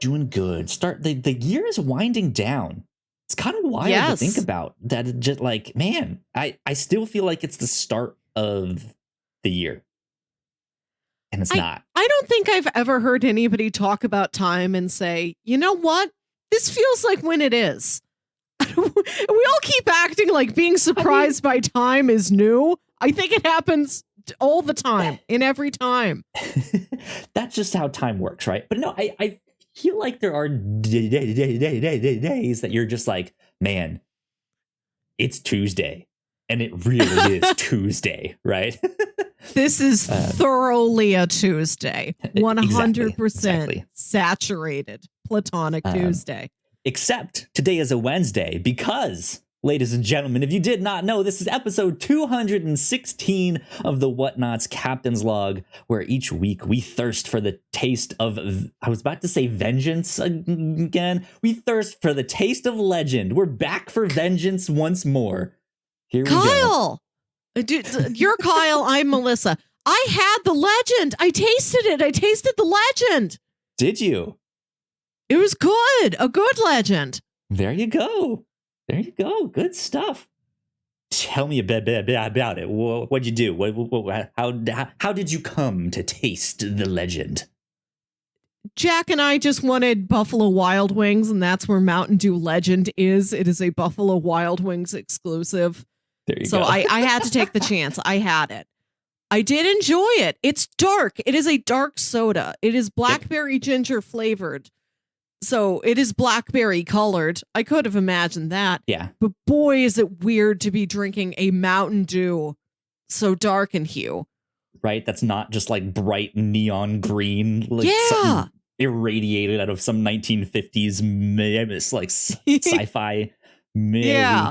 Doing good. The year is winding down. It's kind of wild to think about that. It just like, man, I still feel like it's the start of the year. And it's not. I don't think I've ever heard anybody talk about time and say, you know what? This feels like when it is. We all keep acting like being surprised by time is new. I think it happens all the time, in every time. That's just how time works, right? But no, I feel like there are days that you're just like, man, it's Tuesday. And it really is Tuesday, right? This is thoroughly a Tuesday. 100% exactly. Saturated platonic Tuesday. Except today is a Wednesday because, ladies and gentlemen, if you did not know, this is episode 216 of the Whatnauts Captain's Log, where each week we thirst for the taste of, I was about to say vengeance again. We thirst for the taste of legend. We're back for vengeance once more. Here we go. You're Kyle. I'm Melissa. I had the legend. I tasted it. I tasted the legend. Did you? It was good. A good legend. There you go. There you go. Good stuff. Tell me a bit about it. What'd you do? How did you come to taste the legend? Jack and I just wanted Buffalo Wild Wings, and that's where Mountain Dew Legend is. It is a Buffalo Wild Wings exclusive. There you go. So I had to take the chance. I had it. I did enjoy it. It's dark. It is a dark soda. It is blackberry ginger flavored. So it is blackberry colored. I could have imagined that. Yeah. But boy, is it weird to be drinking a Mountain Dew so dark in hue. Right? That's not just like bright neon green. Like something irradiated out of some 1950s like sci-fi movie. Yeah.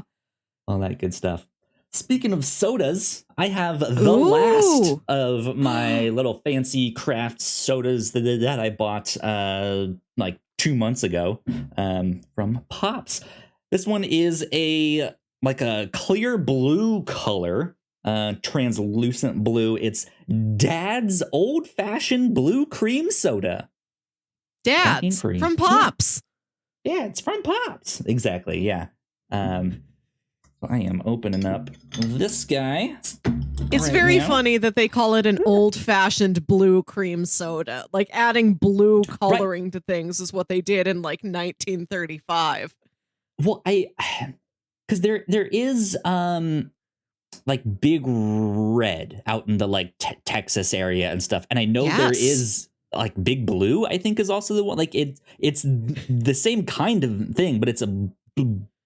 All that good stuff. Speaking of sodas, I have the last of my little fancy craft sodas that I bought like 2 months ago from Pops. This one is a clear blue color, translucent blue. It's Dad's Old Fashioned Blue Cream Soda. Dad's from Pops. Yeah, it's from Pops. Exactly. Yeah. I am opening up this guy. It's very funny that they call it an old-fashioned blue cream soda. Like adding blue coloring to things is what they did in like 1935. Well, because there is like Big Red out in the like Texas area and stuff, and I know there is like Big Blue. I think is also the one. Like it's the same kind of thing, but it's a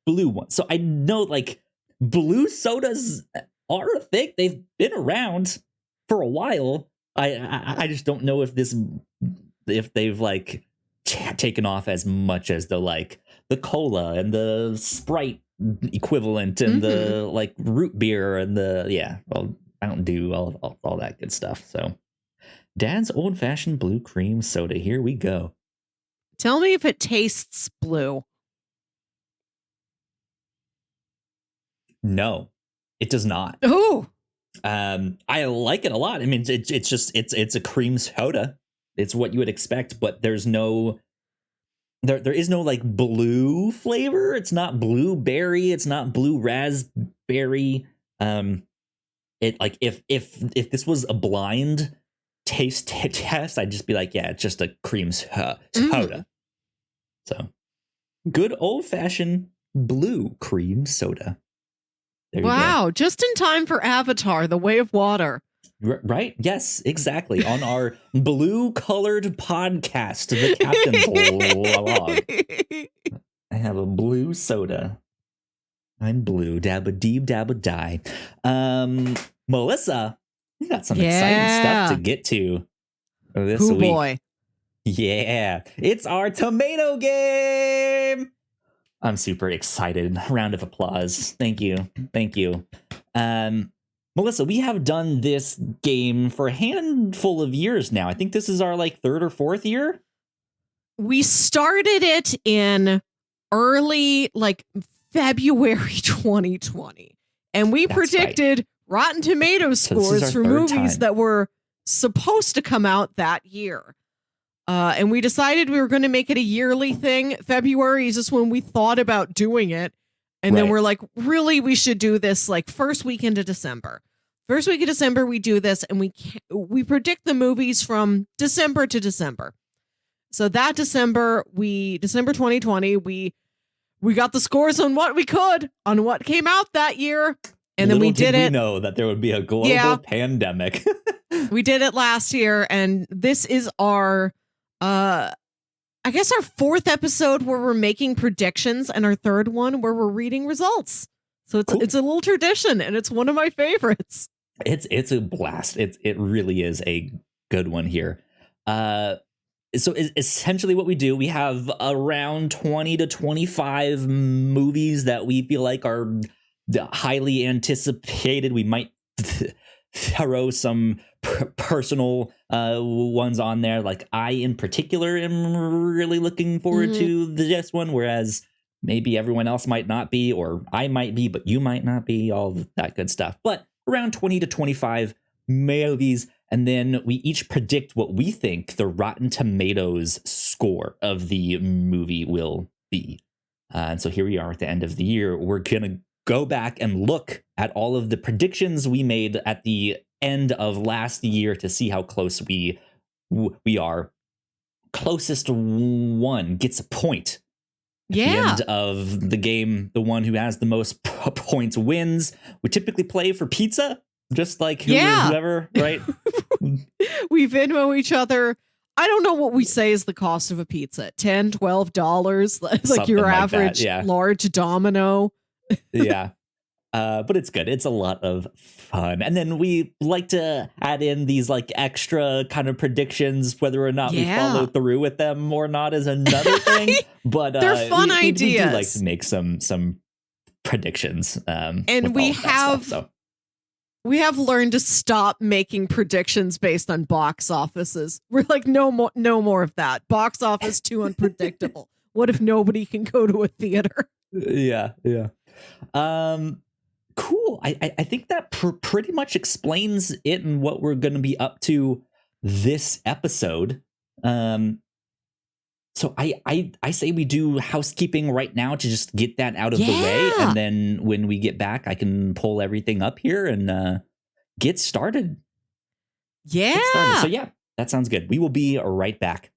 blue one. So I know like blue sodas are a thing. They've been around for a while. I just don't know if they've like taken off as much as the cola and the Sprite equivalent and the like root beer and Mountain Dew, all that good stuff. So Dad's Old Fashioned Blue Cream Soda. Here we go. Tell me if it tastes blue. No, it does not. Oh, I like it a lot. I mean, it's a cream soda. It's what you would expect, but there is no like blue flavor. It's not blueberry. It's not blue raspberry. It like if this was a blind taste test, I'd just be like, yeah, it's just a cream soda. So good old fashioned blue cream soda. Wow, just in time for Avatar, The Way of Water. Right? Yes, exactly. On our blue-colored podcast, The Captain's Log. I have a blue soda. I'm blue. Dabba-deeb-dabba-die. Melissa, we got some exciting stuff to get to this week. Boy. Yeah, it's our tomato game. I'm super excited. Round of applause. Thank you. Thank you. Melissa, we have done this game for a handful of years now. I think this is our like third or fourth year. We started it in early like February 2020. And we predicted Rotten Tomatoes scores for movies that were supposed to come out that year. And we decided we were going to make it a yearly thing. February is just when we thought about doing it. And then we're like, really, we should do this like first weekend of December. First week of December, we do this, and we predict the movies from December to December. So that December 2020, we got the scores on what we could, on what came out that year. And then we did it. We know that there would be a global pandemic. We did it last year, and this is our, I guess our fourth episode where we're making predictions, and our third one where we're reading results. So it's a little tradition, and it's one of my favorites. It's a blast. It really is a good one here. So essentially what we do, we have around 20 to 25 movies that we feel like are highly anticipated. We might throw some personal ones on there. Like I in particular am really looking forward to this one, whereas maybe everyone else might not be, or I might be, but you might not be, all that good stuff. But around 20 to 25 movies. And then we each predict what we think the Rotten Tomatoes score of the movie will be. And so here we are at the end of the year. We're going to go back and look at all of the predictions we made at the end of last year to see how close we are. Closest one gets a point. At the end of the game, the one who has the most points wins. We typically play for pizza. Just like whoever, right? We Venmo each other. I don't know what we say is the cost of a pizza. $10, $12. Like something your average large Domino. But it's good. It's a lot of fun. And then we like to add in these like extra kind of predictions, whether or not we follow through with them or not is another thing. But they're fun ideas. We do like to make some predictions. And we have... Stuff, so. We have learned to stop making predictions based on box offices. We're like, no more of that. Box office too unpredictable. What if nobody can go to a theater? Yeah. Cool. I think that pretty much explains it and what we're going to be up to this episode. So I say we do housekeeping right now to just get that out of the way. And then when we get back, I can pull everything up here and get started. So yeah, that sounds good. We will be right back.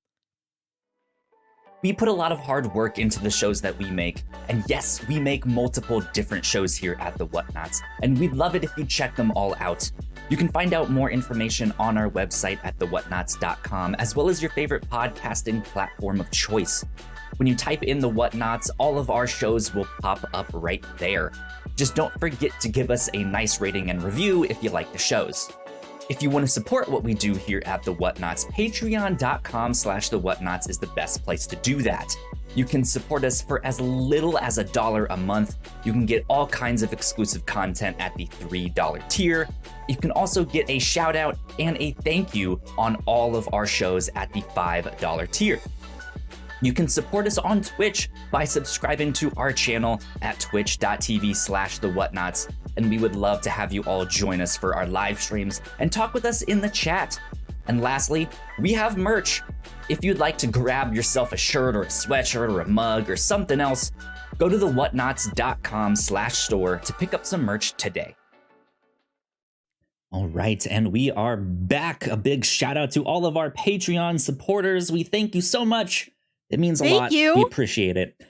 We put a lot of hard work into the shows that we make. And yes, we make multiple different shows here at the Whatnauts. And we'd love it if you check them all out. You can find out more information on our website at thewhatnauts.com, as well as your favorite podcasting platform of choice. When you type in the Whatnauts, all of our shows will pop up right there. Just don't forget to give us a nice rating and review if you like the shows. If you want to support what we do here at the Whatnauts, patreon.com/thewhatnauts is the best place to do that. You can support us for as little as $1 a month. You can get all kinds of exclusive content at the $3 tier. You can also get a shout out and a thank you on all of our shows at the $5 tier. You can support us on Twitch by subscribing to our channel at twitch.tv/thewhatnauts. And we would love to have you all join us for our live streams and talk with us in the chat. And lastly, we have merch. If you'd like to grab yourself a shirt or a sweatshirt or a mug or something else, go to thewhatnauts.com/store to pick up some merch today. All right, and we are back. A big shout out to all of our Patreon supporters. We thank you so much. It means a lot. You. We appreciate it.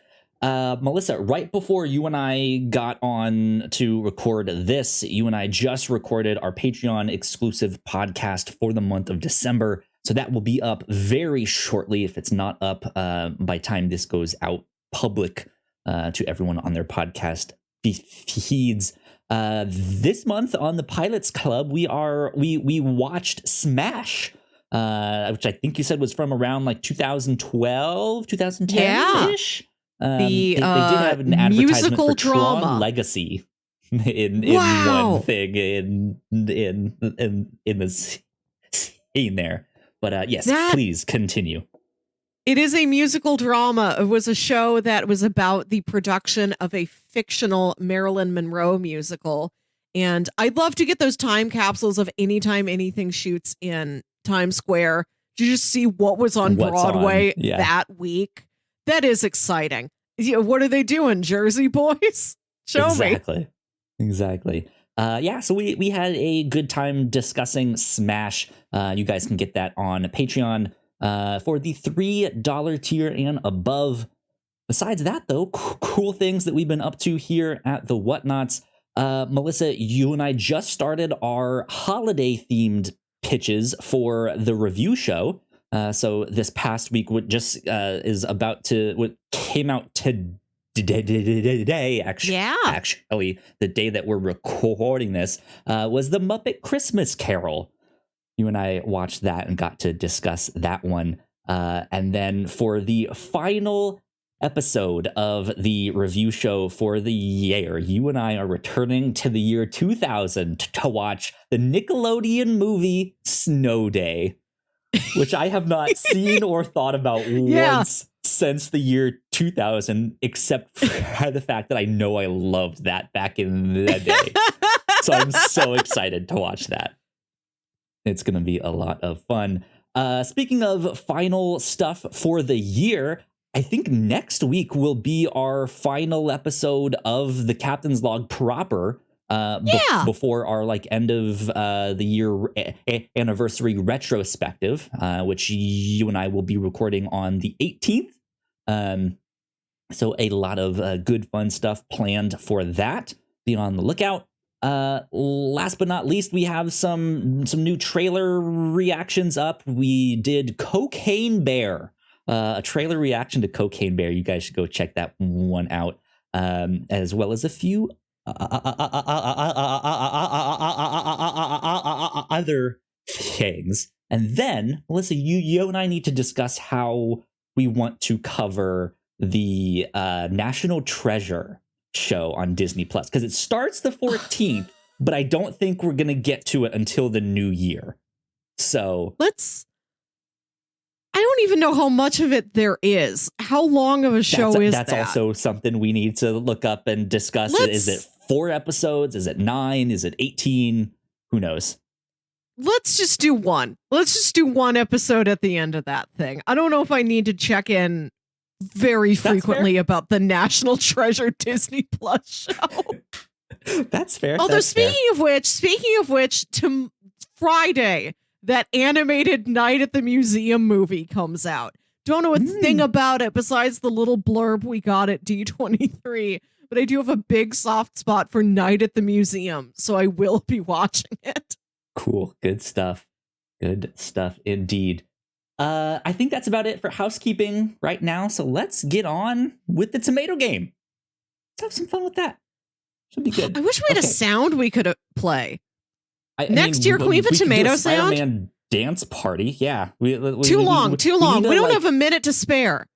Melissa, right before you and I got on to record this, you and I just recorded our Patreon exclusive podcast for the month of December. So that will be up very shortly if it's not up by time this goes out public to everyone on their podcast feeds. This month on the Pilots Club, we watched Smash. Which I think you said was from around like 2012, 2010-ish. They did have an advertisement musical for drama. Tron Legacy in one thing in the scene there. But yes, please continue. It is a musical drama. It was a show that was about the production of a fictional Marilyn Monroe musical. And I'd love to get those time capsules of anytime anything shoots in Times Square to just see what was on What's Broadway on, yeah. that week. That is exciting. What are they doing, Jersey Boys? Show me. Exactly. So we had a good time discussing Smash. You guys can get that on Patreon for the $3 tier and above. Besides that, though, cool things that we've been up to here at the Whatnauts. Melissa, you and I just started our holiday-themed pitches for the review show. So this past week, what came out today, actually, the day that we're recording this, was the Muppet Christmas Carol. You and I watched that and got to discuss that one. And then for the final episode of the review show for the year, you and I are returning to the year 2000 to watch the Nickelodeon movie Snow Day, which I have not seen or thought about once since the year 2000, except for the fact that I know I loved that back in the day. So I'm so excited to watch that. It's going to be a lot of fun. Speaking of final stuff for the year, I think next week will be our final episode of the Captain's Log proper. Before our end of the year anniversary retrospective, which you and I will be recording on the 18th. So a lot of good fun stuff planned for that. Be on the lookout. Last but not least, we have some new trailer reactions up. We did Cocaine Bear, a trailer reaction to Cocaine Bear. You guys should go check that one out, as well as a few other things. And then, Melissa, you and I need to discuss how we want to cover the National Treasure show on Disney Plus, because it starts the 14th, but I don't think we're gonna get to it until the new year. So I don't even know how much of it there is. How long of a show is that? That's also something we need to look up and discuss. Is it 4 episodes? Is it 9? Is it 18? Who knows? Let's just do one. Let's just do one episode at the end of that thing. I don't know if I need to check in very frequently about the National Treasure Disney Plus show. That's fair. Although speaking of which, to Friday, that animated Night at the Museum movie comes out. Don't know a thing about it besides the little blurb we got at D23, but I do have a big soft spot for Night at the Museum, so I will be watching it. Cool. Good stuff. Good stuff indeed. I think that's about it for housekeeping right now. So let's get on with the tomato game. Let's have some fun with that. Should be good. I wish we had a sound we could play. Next year, can we have a tomato sound? Spider-Man dance party. Yeah. Too long. We don't have a minute to spare.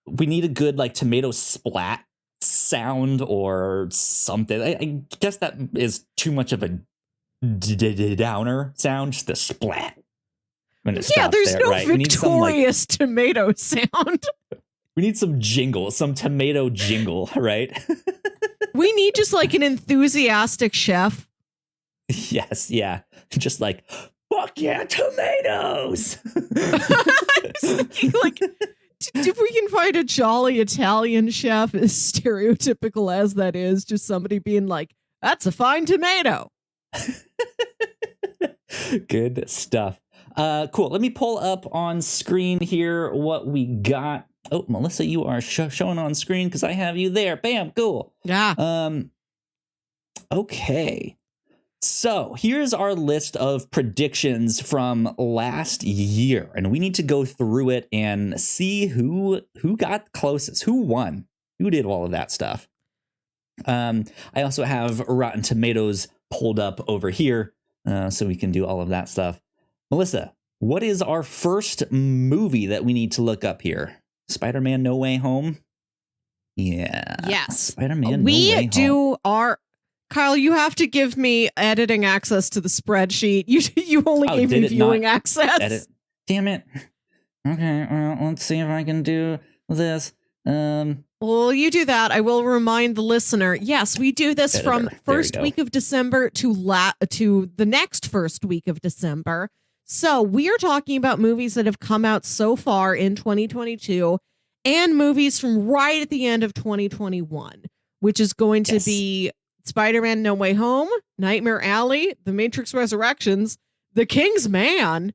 We need a good tomato splat sound or something. I guess that is too much of a downer sound, just a splat. There's no right? victorious tomato sound. We need some jingle, some tomato jingle, right? We need just an enthusiastic chef. Yes, yeah. Just fuck yeah, tomatoes! If we can find a jolly Italian chef, as stereotypical as that is, just somebody being that's a fine tomato. Good stuff. Cool. Let me pull up on screen here what we got. Oh, Melissa, you are showing on screen because I have you there. Bam, cool. Yeah. Okay. So here's our list of predictions from last year, and we need to go through it and see who got closest, who won, who did all of that stuff. I also have Rotten Tomatoes pulled up over here, so we can do all of that stuff. Melissa, what is our first movie that we need to look up here? Spider-Man No Way Home? Yeah. Yes. Spider-Man No Way Home. Kyle, you have to give me editing access to the spreadsheet. You only gave me viewing access. Damn it. Okay, well, let's see if I can do this. Well, you do that. I will remind the listener. Yes, we do this from first week of December to the next first week of December. So we are talking about movies that have come out so far in 2022 and movies from right at the end of 2021, which is going to be Spider-Man No Way Home, Nightmare Alley, The Matrix Resurrections, The King's Man.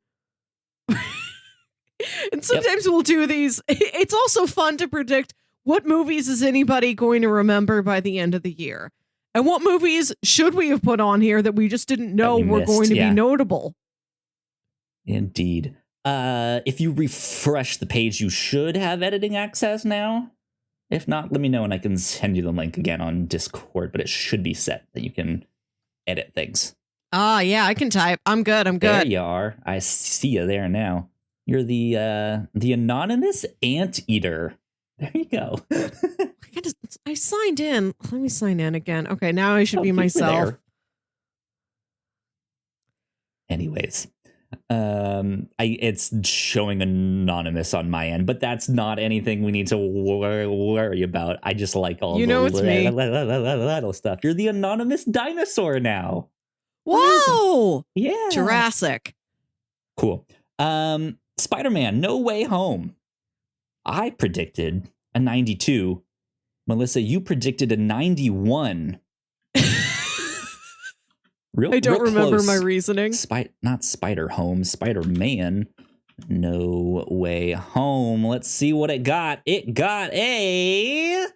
And sometimes we'll do these. It's also fun to predict what movies is anybody going to remember by the end of the year. And what movies should we have put on here that we just didn't know were going to be notable? Indeed. If you refresh the page, you should have editing access now. If not, let me know and I can send you the link again on Discord, but it should be set that you can edit things. Yeah, I can type. I'm good. There you are. I see you there now. You're the anonymous anteater. There you go. I signed in. Let me sign in again. Okay, now I should be myself. Anyways, it's showing anonymous on my end, but that's not anything we need to worry about. I just like all the little stuff. You're the anonymous dinosaur now. Whoa! Yeah. Jurassic. Cool. Spider-Man No Way Home. I predicted a 92. Melissa, you predicted a 91. I don't remember my reasoning. Not Spider-Home, Spider-Man No Way Home. Let's see what it got. It got a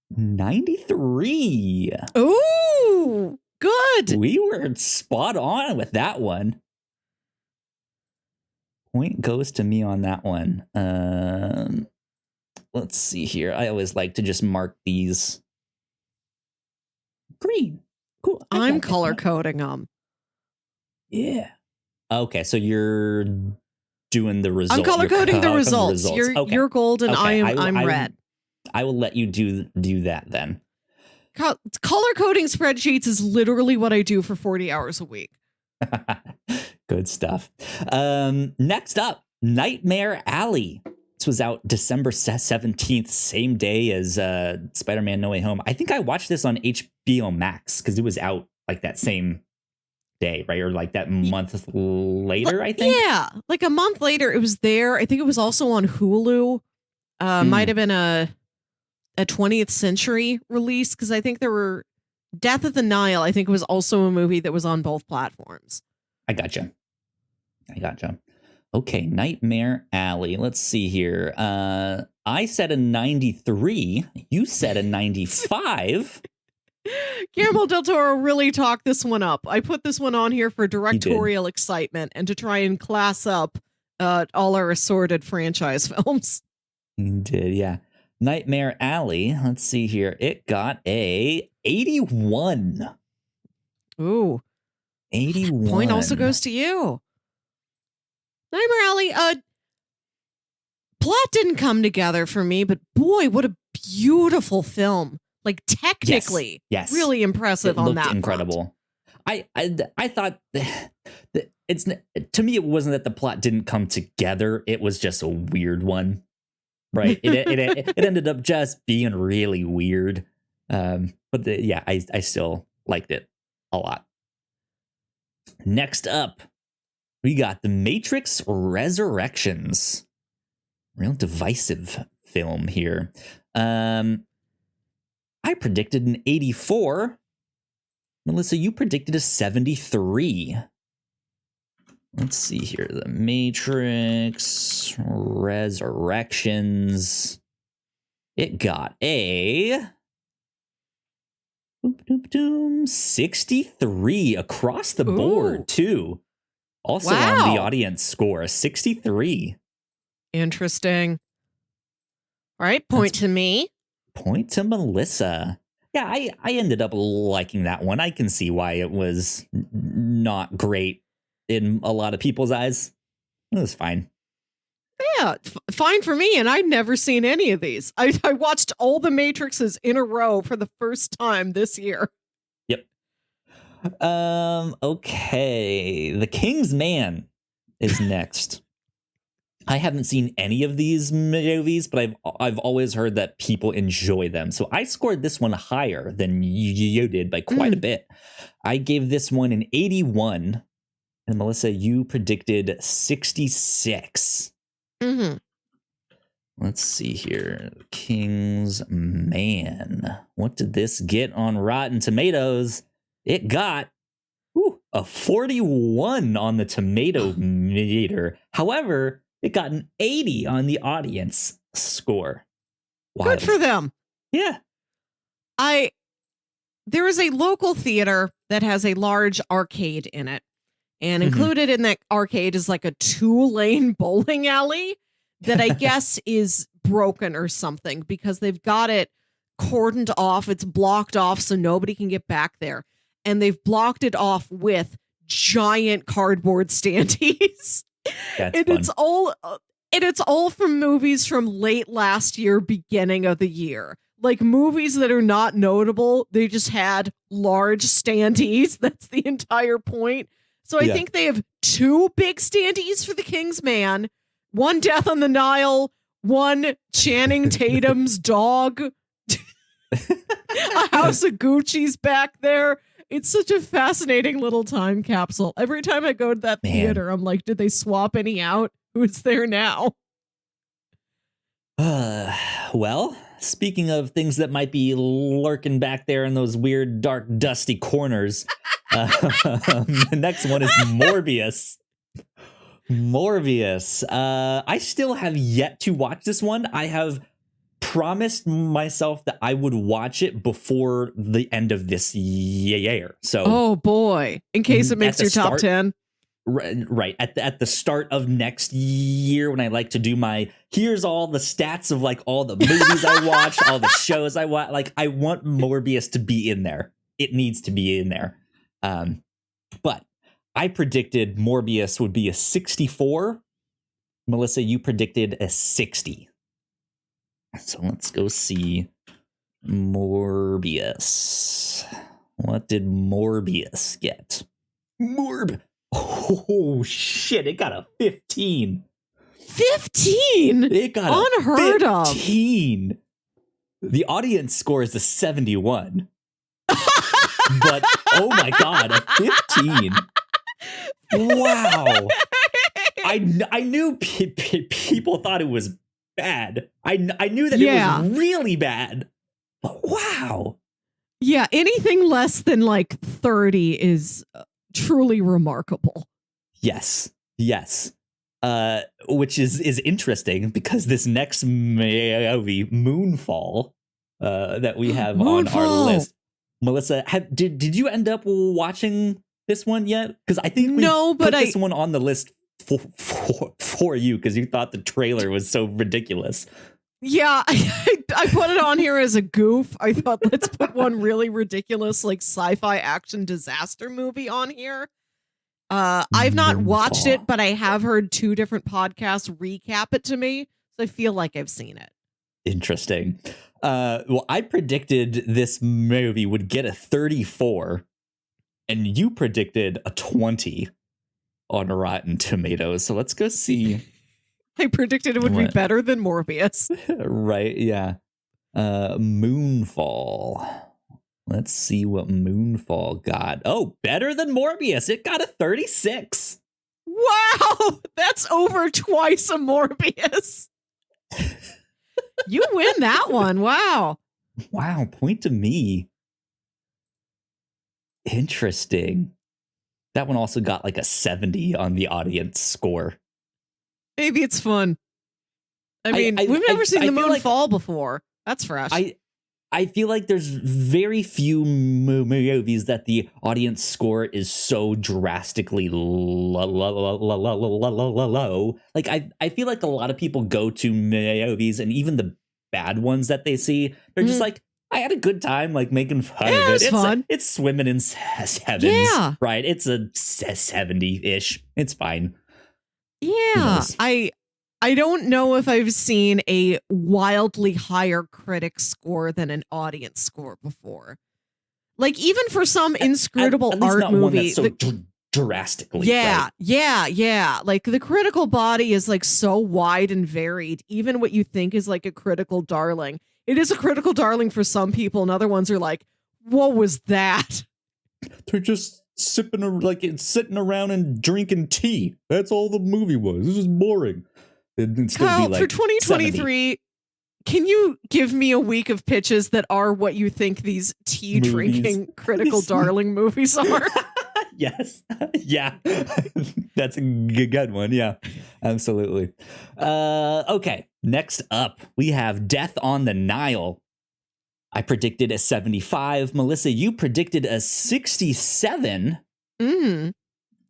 93. Ooh, good. We were spot on with that one. Point goes to me on that one. Let's see here. I always like to just mark these green. Cool. I'm color coding them. Yeah. Okay, so you're doing the results. I'm color coding the results. You're gold and I'm red. I will let you do that then. Color coding spreadsheets is literally what I do for 40 hours a week. Good stuff. Next up, Nightmare Alley. This was out December 17th, same day as Spider-Man No Way Home. I think I watched this on HBO Max because it was out like that same day, right? Or like that month later, I think. Yeah, like a month later it was there. I think it was also on Hulu. Might have been a 20th Century release because I think there were Death of the Nile. I think it was also a movie that was on both platforms. I gotcha. Okay, Nightmare Alley. Let's see here. I said a 93. You said a 95. Guillermo del Toro really talked this one up. I put this one on here for directorial excitement and to try and class up all our assorted franchise films. You did, yeah. Nightmare Alley. Let's see here. It got a 81. Ooh. 81. Point also goes to you. Nightmare Alley, plot didn't come together for me, but boy, what a beautiful film. Like technically, yes. Really impressive on that. Incredible. I thought it's to me, it wasn't that the plot didn't come together. It was just a weird one. Right. It ended up just being really weird. But I still liked it a lot. Next up, we got The Matrix Resurrections. Real divisive film here. I predicted an 84. Melissa, you predicted a 73. Let's see here. The Matrix Resurrections. It got a 63 across the board, too. Also on the audience score, a 63. Interesting. All right, point to me. Point to Melissa. Yeah, I ended up liking that one. I can see why it was not great in a lot of people's eyes. It was fine. Yeah, fine for me. And I'd never seen any of these. I watched all the Matrixes in a row for the first time this year. Yep. Okay. The King's Man is next. I haven't seen any of these movies, but I've always heard that people enjoy them. So I scored this one higher than you did by quite a bit. I gave this one an 81. And Melissa, you predicted 66. Mm-hmm. Let's see here. King's Man. What did this get on Rotten Tomatoes? It got a 41 on the tomato meter. However, it got an 80 on the audience score. Wild. Good for them. Yeah. There is a local theater that has a large arcade in it. And included in that arcade is like a 2-lane bowling alley that I guess is broken or something because they've got it cordoned off. It's blocked off so nobody can get back there. And they've blocked it off with giant cardboard standees. That's fun. It's all from movies from late last year, beginning of the year. Like movies that are not notable, they just had large standees. That's the entire point. So I think they have 2 big standees for The King's Man, 1 Death on the Nile, 1 Channing Tatum's dog, a House of Gucci's back there. It's such a fascinating little time capsule. Every time I go to that theater, I'm like, did they swap any out? Who's there now? Well, speaking of things that might be lurking back there in those weird, dark, dusty corners, the next one is Morbius. Morbius. I still have yet to watch this one. I have promised myself that I would watch it before the end of this year. So, oh boy, in case it makes your top 10. Right. At the start of next year, when I like to do here's all the stats of like all the movies I watched, all the shows I watch. Like I want Morbius to be in there. It needs to be in there. But I predicted Morbius would be a 64. Melissa, you predicted a 60. So let's go see Morbius. What did Morbius get? Oh, shit. It got a 15. 15? It got unheard a 15. Of. The audience score is a 71. But, oh my God, a 15. Wow. I knew people thought it was bad. I knew that it was really bad. But wow. Yeah, anything less than like 30 is truly remarkable. Yes. Which is interesting because this next movie, Moonfall, that we have on our list. Melissa, did you end up watching this one yet? Because I think we put this one on the list for you because you thought the trailer was so ridiculous. Yeah, I put it on here as a goof. I thought let's put one really ridiculous like sci-fi action disaster movie on here. I've not watched it, but I have heard 2 different podcasts recap it to me, so I feel like I've seen it. Interesting. Well, I predicted this movie would get a 34, and you predicted a 20 on Rotten Tomatoes. So let's go see. I predicted it would be better than Morbius. Right, yeah. Moonfall. Let's see what Moonfall got. Oh, better than Morbius. It got a 36. Wow, that's over twice a Morbius. You win that one. Wow. Wow, point to me. Interesting. That one also got like a 70 on the audience score. Maybe it's fun. I mean, we've never seen the moon fall before. That's fresh. I feel like there's very few movies that the audience score is so drastically low. Like I feel like a lot of people go to movies, and even the bad ones that they see, they're just like, I had a good time, like making fun of it. It's fun. It's swimming in sevens, right? It's a 70-ish. It's fine. Yeah, I don't know if I've seen a wildly higher critic score than an audience score before. Like even for some inscrutable art movie, one that's so drastically. Yeah, right? yeah. Like the critical body is like so wide and varied. Even what you think is like a critical darling, it is a critical darling for some people, and other ones are like, what was that? They're just sitting around and drinking tea. That's all the movie was. This is boring. It'd still Kyle, be like for 2023, can you give me a week of pitches that are what you think these tea drinking critical darling movies are? Yes. Yeah. That's a good one. Yeah, absolutely. Okay. Next up, we have Death on the Nile. I predicted a 75. Melissa, you predicted a 67.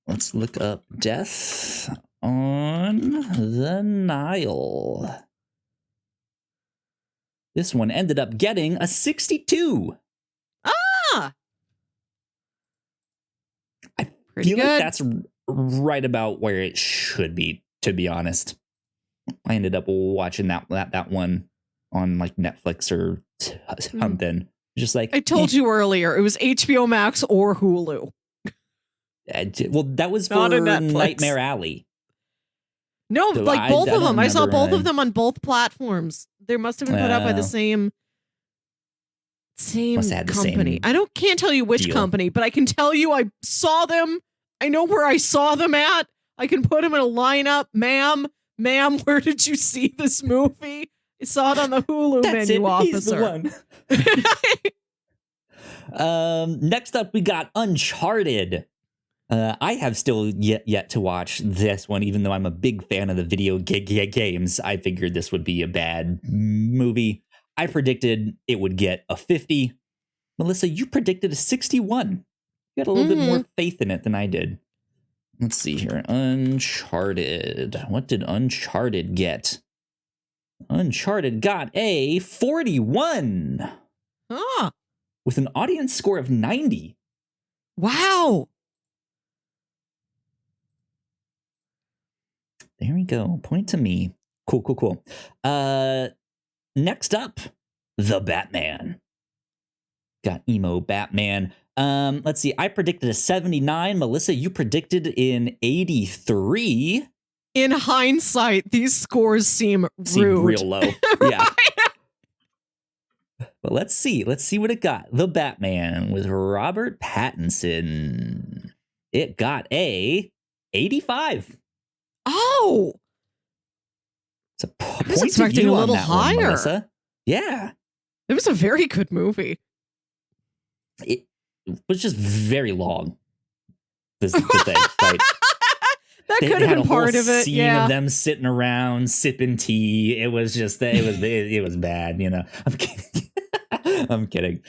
Let's look up Death on the Nile. This one ended up getting a 62. Ah! I feel like that's right about where it should be, to be honest. I ended up watching that one on like Netflix or something. Just like I told you earlier, it was HBO Max or Hulu. Well, that was Not for a Netflix. Nightmare Alley. No, So like both of them. I saw both remember of them on both platforms. They must have been put out by the same company. I can't tell you which company, but I can tell you I saw them. I know where I saw them at. I can put them in a lineup. Ma'am, where did you see this movie? I saw it on the Hulu menu, officer. He's the one. Next up, we got Uncharted. I have still yet to watch this one, even though I'm a big fan of the video games. I figured this would be a bad movie. I predicted it would get a 50. Melissa, you predicted a 61. You had a little bit more faith in it than I did. Let's see here. Uncharted. What did Uncharted get? Uncharted got a 41. Huh. With an audience score of 90. Wow. There we go. Point to me. Cool. Next up, The Batman. Got emo Batman. Let's see. I predicted a 79. Melissa, you predicted in 83. In hindsight, these scores seem real low. Right? Yeah. But let's see. Let's see what it got. The Batman with Robert Pattinson. It got a 85. Oh. It's a I was expecting a little higher. One, Melissa. Yeah. It was a very good movie. It was just very long. This the thing, right? That could have been part of it. Scene of them sitting around sipping tea. It was just that it was bad. You know, I'm kidding. I'm kidding.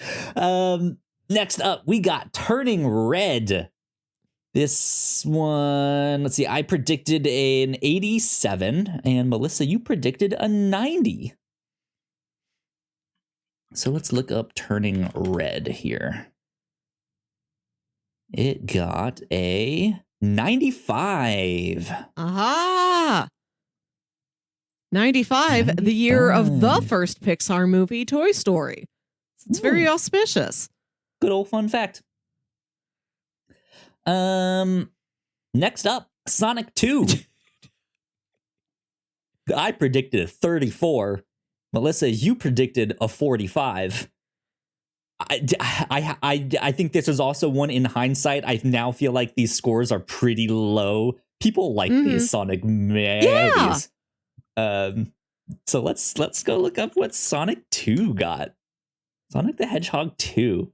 Next up, we got Turning Red. This one, let's see. I predicted an 87, and Melissa, you predicted a 90. So let's look up Turning Red here. It got a 95. Aha! 95, the year of the first Pixar movie, Toy Story. It's very auspicious. Good old fun fact. Next up, Sonic 2. I predicted a 34. Melissa, you predicted a 45. I think this is also one in hindsight. I now feel like these scores are pretty low. People like these Sonic movies. So let's go look up what Sonic 2 got. Sonic the Hedgehog 2.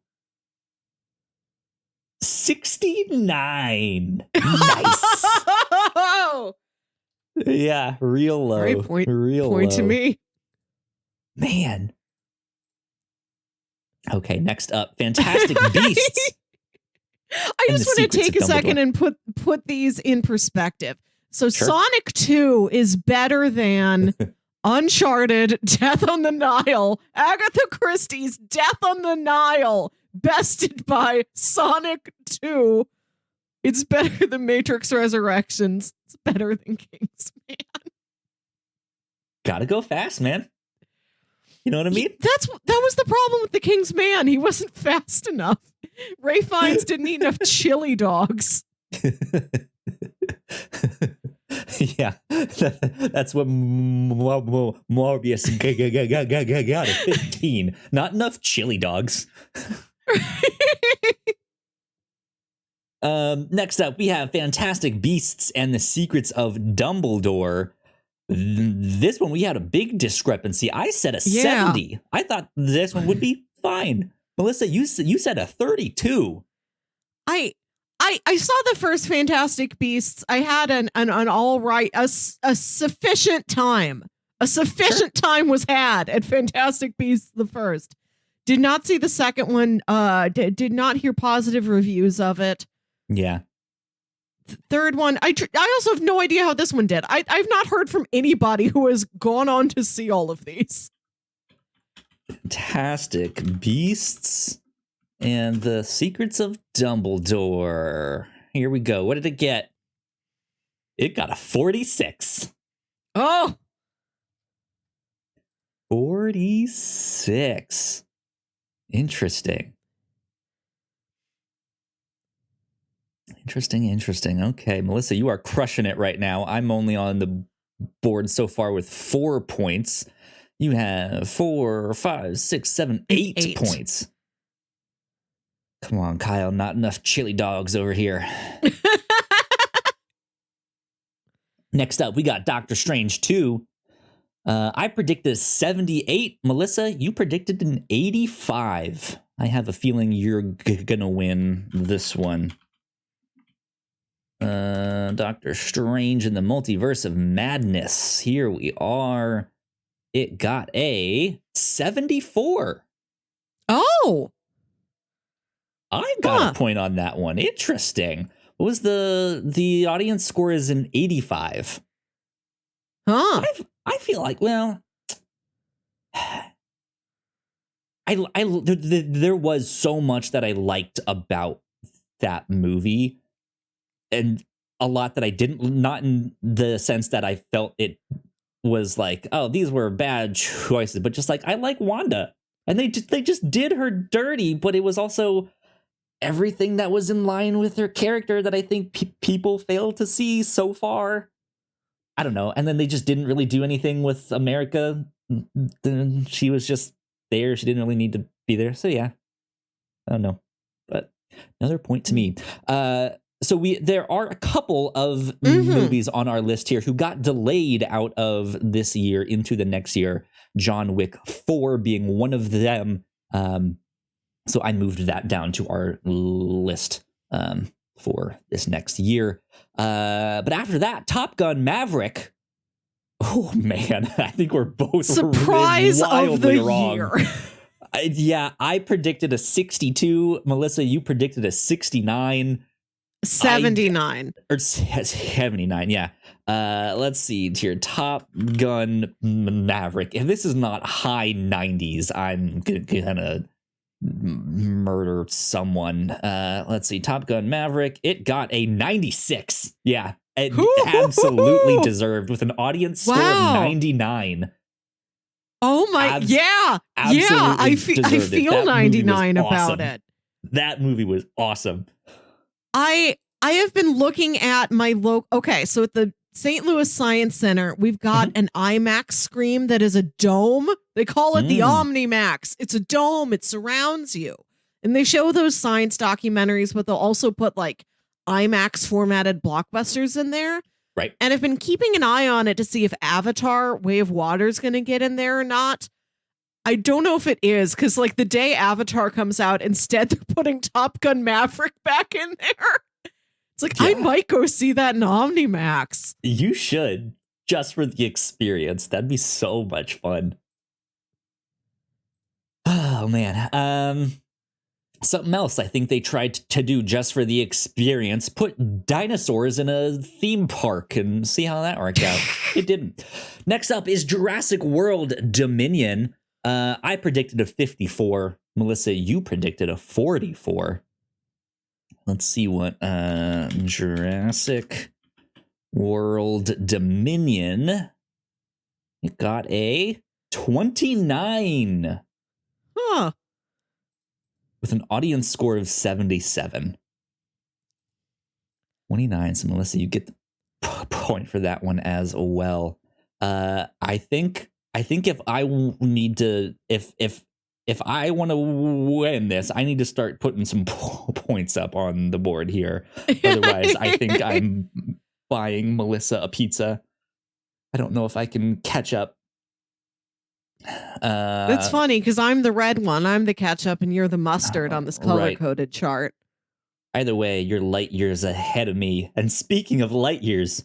69. Nice. Yeah, real low. Right, point low. To me. Man. Okay, next up, Fantastic Beasts. I just want to take a second and put these in perspective. So sure. Sonic 2 is better than Uncharted, Death on the Nile, Agatha Christie's Death on the Nile, bested by Sonic 2. It's better than Matrix Resurrections. It's better than Kingsman. Gotta go fast, man. You know what I mean? That was the problem with the King's Man. He wasn't fast enough. Ray Fiennes didn't eat enough chili dogs. Yeah, that's what Morbius got at 15. Not enough chili dogs. Next up, we have Fantastic Beasts and the Secrets of Dumbledore. This one, we had a big discrepancy. I said a 70. I thought this one would be fine. Melissa, you said a 32. I saw the first Fantastic Beasts. I had an all right, a sufficient time. A sufficient time was had at Fantastic Beasts the first. Did not see the second one. Did not hear positive reviews of it. Yeah. Third one, I also have no idea how this one did. I've not heard from anybody who has gone on to see all of these. Fantastic Beasts and the Secrets of Dumbledore. Here we go. What did it get? It got a 46. Oh. 46. Interesting. Interesting. Okay, Melissa, you are crushing it right now. I'm only on the board so far with 4 points. You have 4, 5, 6, 7, 8 points. Come on, Kyle. Not enough chili dogs over here. Next up, we got Doctor Strange 2. I predicted 78. Melissa, you predicted an 85. I have a feeling you're gonna win this one. Doctor Strange in the Multiverse of Madness. Here we are. It got a 74. Oh. I got a point on that one. Interesting. What was the audience score is an 85. Huh. I feel like, well, there was so much that I liked about that movie, and a lot that I didn't, not in the sense that I felt it was like, oh, these were bad choices, but just like, I like Wanda, and they just did her dirty, but it was also everything that was in line with her character that I think people failed to see so far. I don't know. And then they just didn't really do anything with America. She was just there. She didn't really need to be there. So yeah, I don't know. But another point to me. So there are a couple of movies on our list here who got delayed out of this year into the next year. John Wick 4 being one of them. So I moved that down to our list for this next year. But after that, Top Gun Maverick. Oh man, I think we're both surprise wildly of the wrong. Year. I predicted a 62. Melissa, you predicted a 69. 79. Or 79, yeah. Let's see here. Top Gun Maverick. If this is not high 90s, I'm gonna murder someone. Let's see. Top Gun Maverick. It got a 96. Yeah. It absolutely deserved, with an audience score of 99. Oh my, yeah. I feel 99 about it. That movie was awesome. I have been looking at my okay, so at the St. Louis Science Center, we've got an IMAX screen that is a dome. They call it the OmniMax. It's a dome. It surrounds you. And they show those science documentaries, but they'll also put like IMAX formatted blockbusters in there. Right. And I've been keeping an eye on it to see if Avatar Way of Water is going to get in there or not. I don't know if it is, because like the day Avatar comes out, instead they're putting Top Gun Maverick back in there. It's like, I might go see that in OmniMax. You should, just for the experience. That'd be so much fun. Oh man. Something else I think they tried to do just for the experience, put dinosaurs in a theme park and see how that worked out. It didn't. Next up is Jurassic World Dominion. I predicted a 54. Melissa, you predicted a 44. Let's see what Jurassic World Dominion. It got a 29. Huh. With an audience score of 77. 29. So Melissa, you get the point for that one as well. I think if I need to, if I want to win this, I need to start putting some points up on the board here. Otherwise, I think I'm buying Melissa a pizza. I don't know if I can catch up. That's funny because I'm the red one. I'm the ketchup and you're the mustard on this color-coded chart. Either way, you're light years ahead of me. And speaking of light years,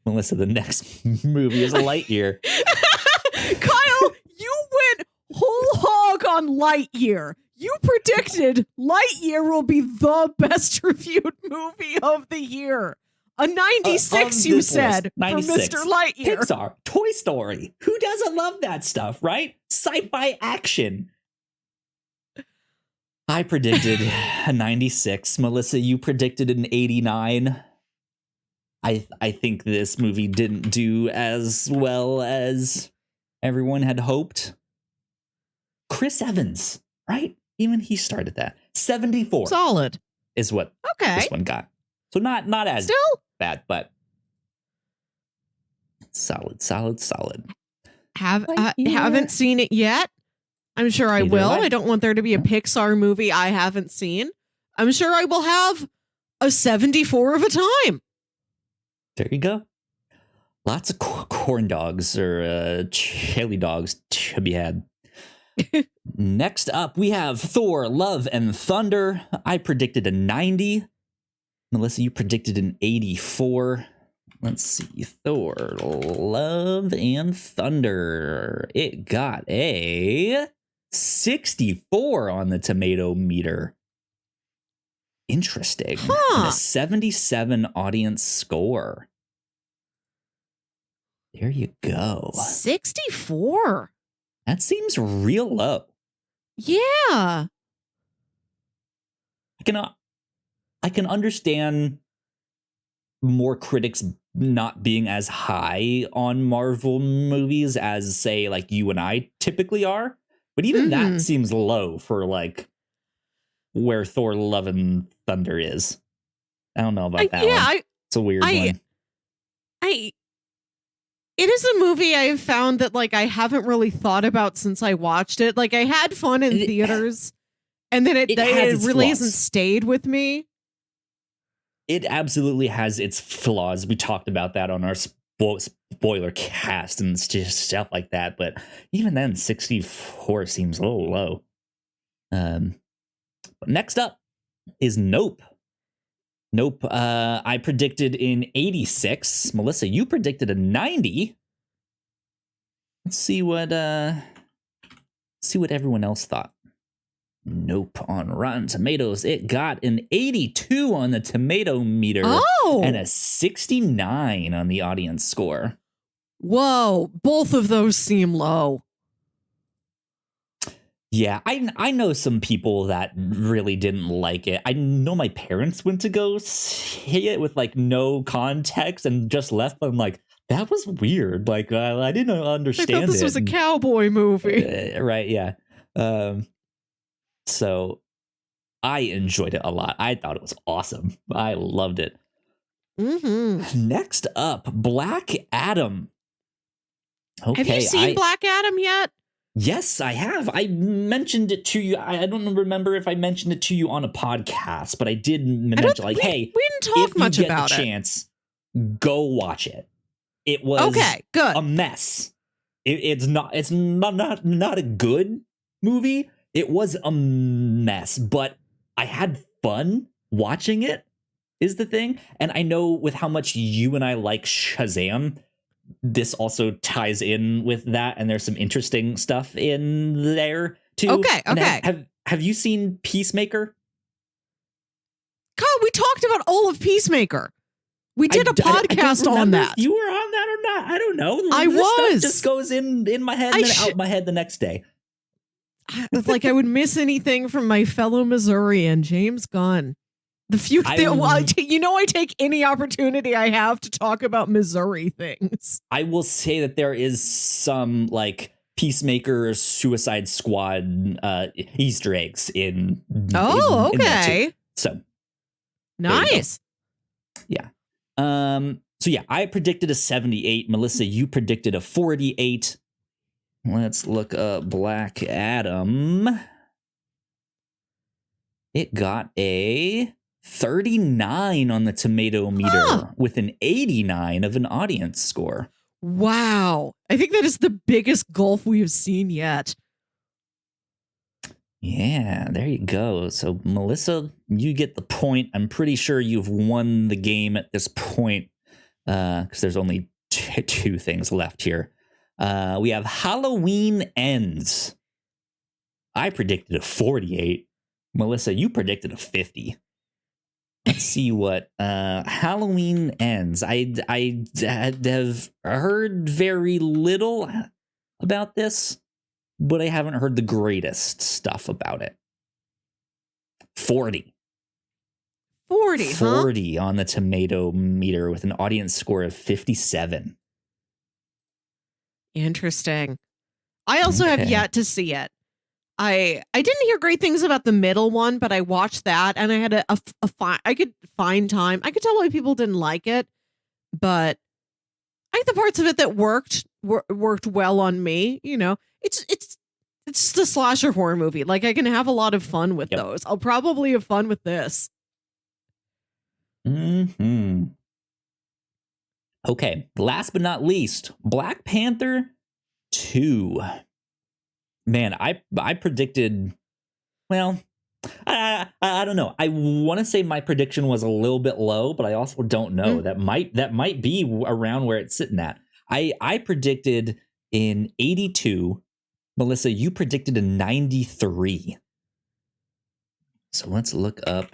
Melissa, the next movie is Lightyear. Kyle, you went whole hog on Lightyear. You predicted Lightyear will be the best reviewed movie of the year. A 96, you said, 96. For Mr. Lightyear. Pixar, Toy Story. Who doesn't love that stuff, right? Sci-fi action. I predicted a 96. Melissa, you predicted an 89. I think this movie didn't do as well as everyone had hoped. Chris Evans, right? Even he started that. 74. Solid. Is what this one got. So not as still bad, but solid. Haven't seen it yet. I'm sure I will. I don't want there to be a Pixar movie I haven't seen. I'm sure I will have a 74 of a time. There you go. Lots of corn dogs or chili dogs to be had. Next up, we have Thor, Love and Thunder. I predicted a 90. Melissa, you predicted an 84. Let's see. Thor, Love and Thunder. It got a 64 on the tomato meter. Interesting. And a 77 audience score. There you go. 64. That seems real low. Yeah. I can understand more critics not being as high on Marvel movies as, say, like you and I typically are. But even that seems low for like where Thor Love and Thunder is. I don't know about that one. It's a weird one. It is a movie I have found that like I haven't really thought about since I watched it. Like I had fun in theaters and then it really hasn't stayed with me. It absolutely has its flaws. We talked about that on our spoiler cast and just stuff like that. But even then, 64 seems a little low. But next up is Nope. Nope. I predicted in 86. Melissa, you predicted a 90. Let's see what everyone else thought. Nope. On Rotten Tomatoes, it got an 82 on the tomato meter and a 69 on the audience score. Whoa, both of those seem low. Yeah, I know some people that really didn't like it. I know my parents went to go see it with like no context and just left. I'm like, that was weird. Like I didn't understand it. I thought this was a cowboy movie. Right, yeah. So I enjoyed it a lot. I thought it was awesome. I loved it. Next up, Black Adam. Okay, have you seen Black Adam yet? Yes, I have. I mentioned it to you. I don't remember if I mentioned it to you on a podcast, but I did mention hey, we didn't talk much about it. If you get the chance, go watch it. It was good. A mess. It's not a good movie. It was a mess, but I had fun watching it is the thing. And I know with how much you and I like Shazam, this also ties in with that, and there's some interesting stuff in there too. Okay. Have you seen Peacemaker? God, we talked about all of Peacemaker. We did a podcast on that. If you were on that or not? I don't know. I was. Stuff just goes in my head and then out my head the next day. Like I would miss anything from my fellow Missourian, James Gunn. I take any opportunity I have to talk about Missouri things. I will say that there is some like Peacemaker, Suicide Squad Easter eggs in. Okay. So nice. Yeah. So yeah, I predicted a 78. Melissa, you predicted a 48. Let's look up Black Adam. It got a 39 on the tomato meter with an 89 of an audience score. Wow. I think that is the biggest gulf we have seen yet. Yeah, there you go. So, Melissa, you get the point. I'm pretty sure you've won the game at this point because there's only two things left here. We have Halloween Ends. I predicted a 48. Melissa, you predicted a 50. Let's see what Halloween Ends. I have heard very little about this, but I haven't heard the greatest stuff about it. 40. 40 on the tomato meter with an audience score of 57. Interesting. I also have yet to see it. I didn't hear great things about the middle one, but I watched that and I had I could find time. I could tell why people didn't like it, but I think the parts of it that worked well on me. You know, it's the slasher horror movie. Like I can have a lot of fun with those. I'll probably have fun with this. Okay, last but not least, Black Panther 2. Man, I predicted, well, I don't know. I want to say my prediction was a little bit low, but I also don't know. That might be around where it's sitting at. I predicted in 82. Melissa, you predicted a 93. So let's look up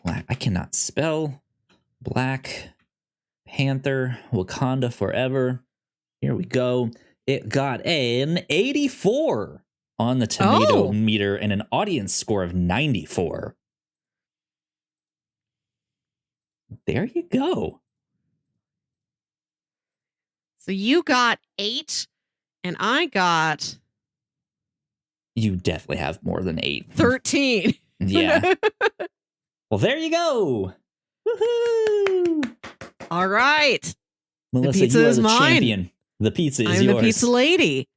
I cannot spell Black Panther Wakanda Forever. Here we go. It got an 84 on the tomato meter and an audience score of 94. There you go. So you got 8 and I got... You definitely have more than 8. 13. Yeah. Well, there you go. Woohoo! All right. Melissa, you are the champion. The pizza is yours. I'm the pizza lady.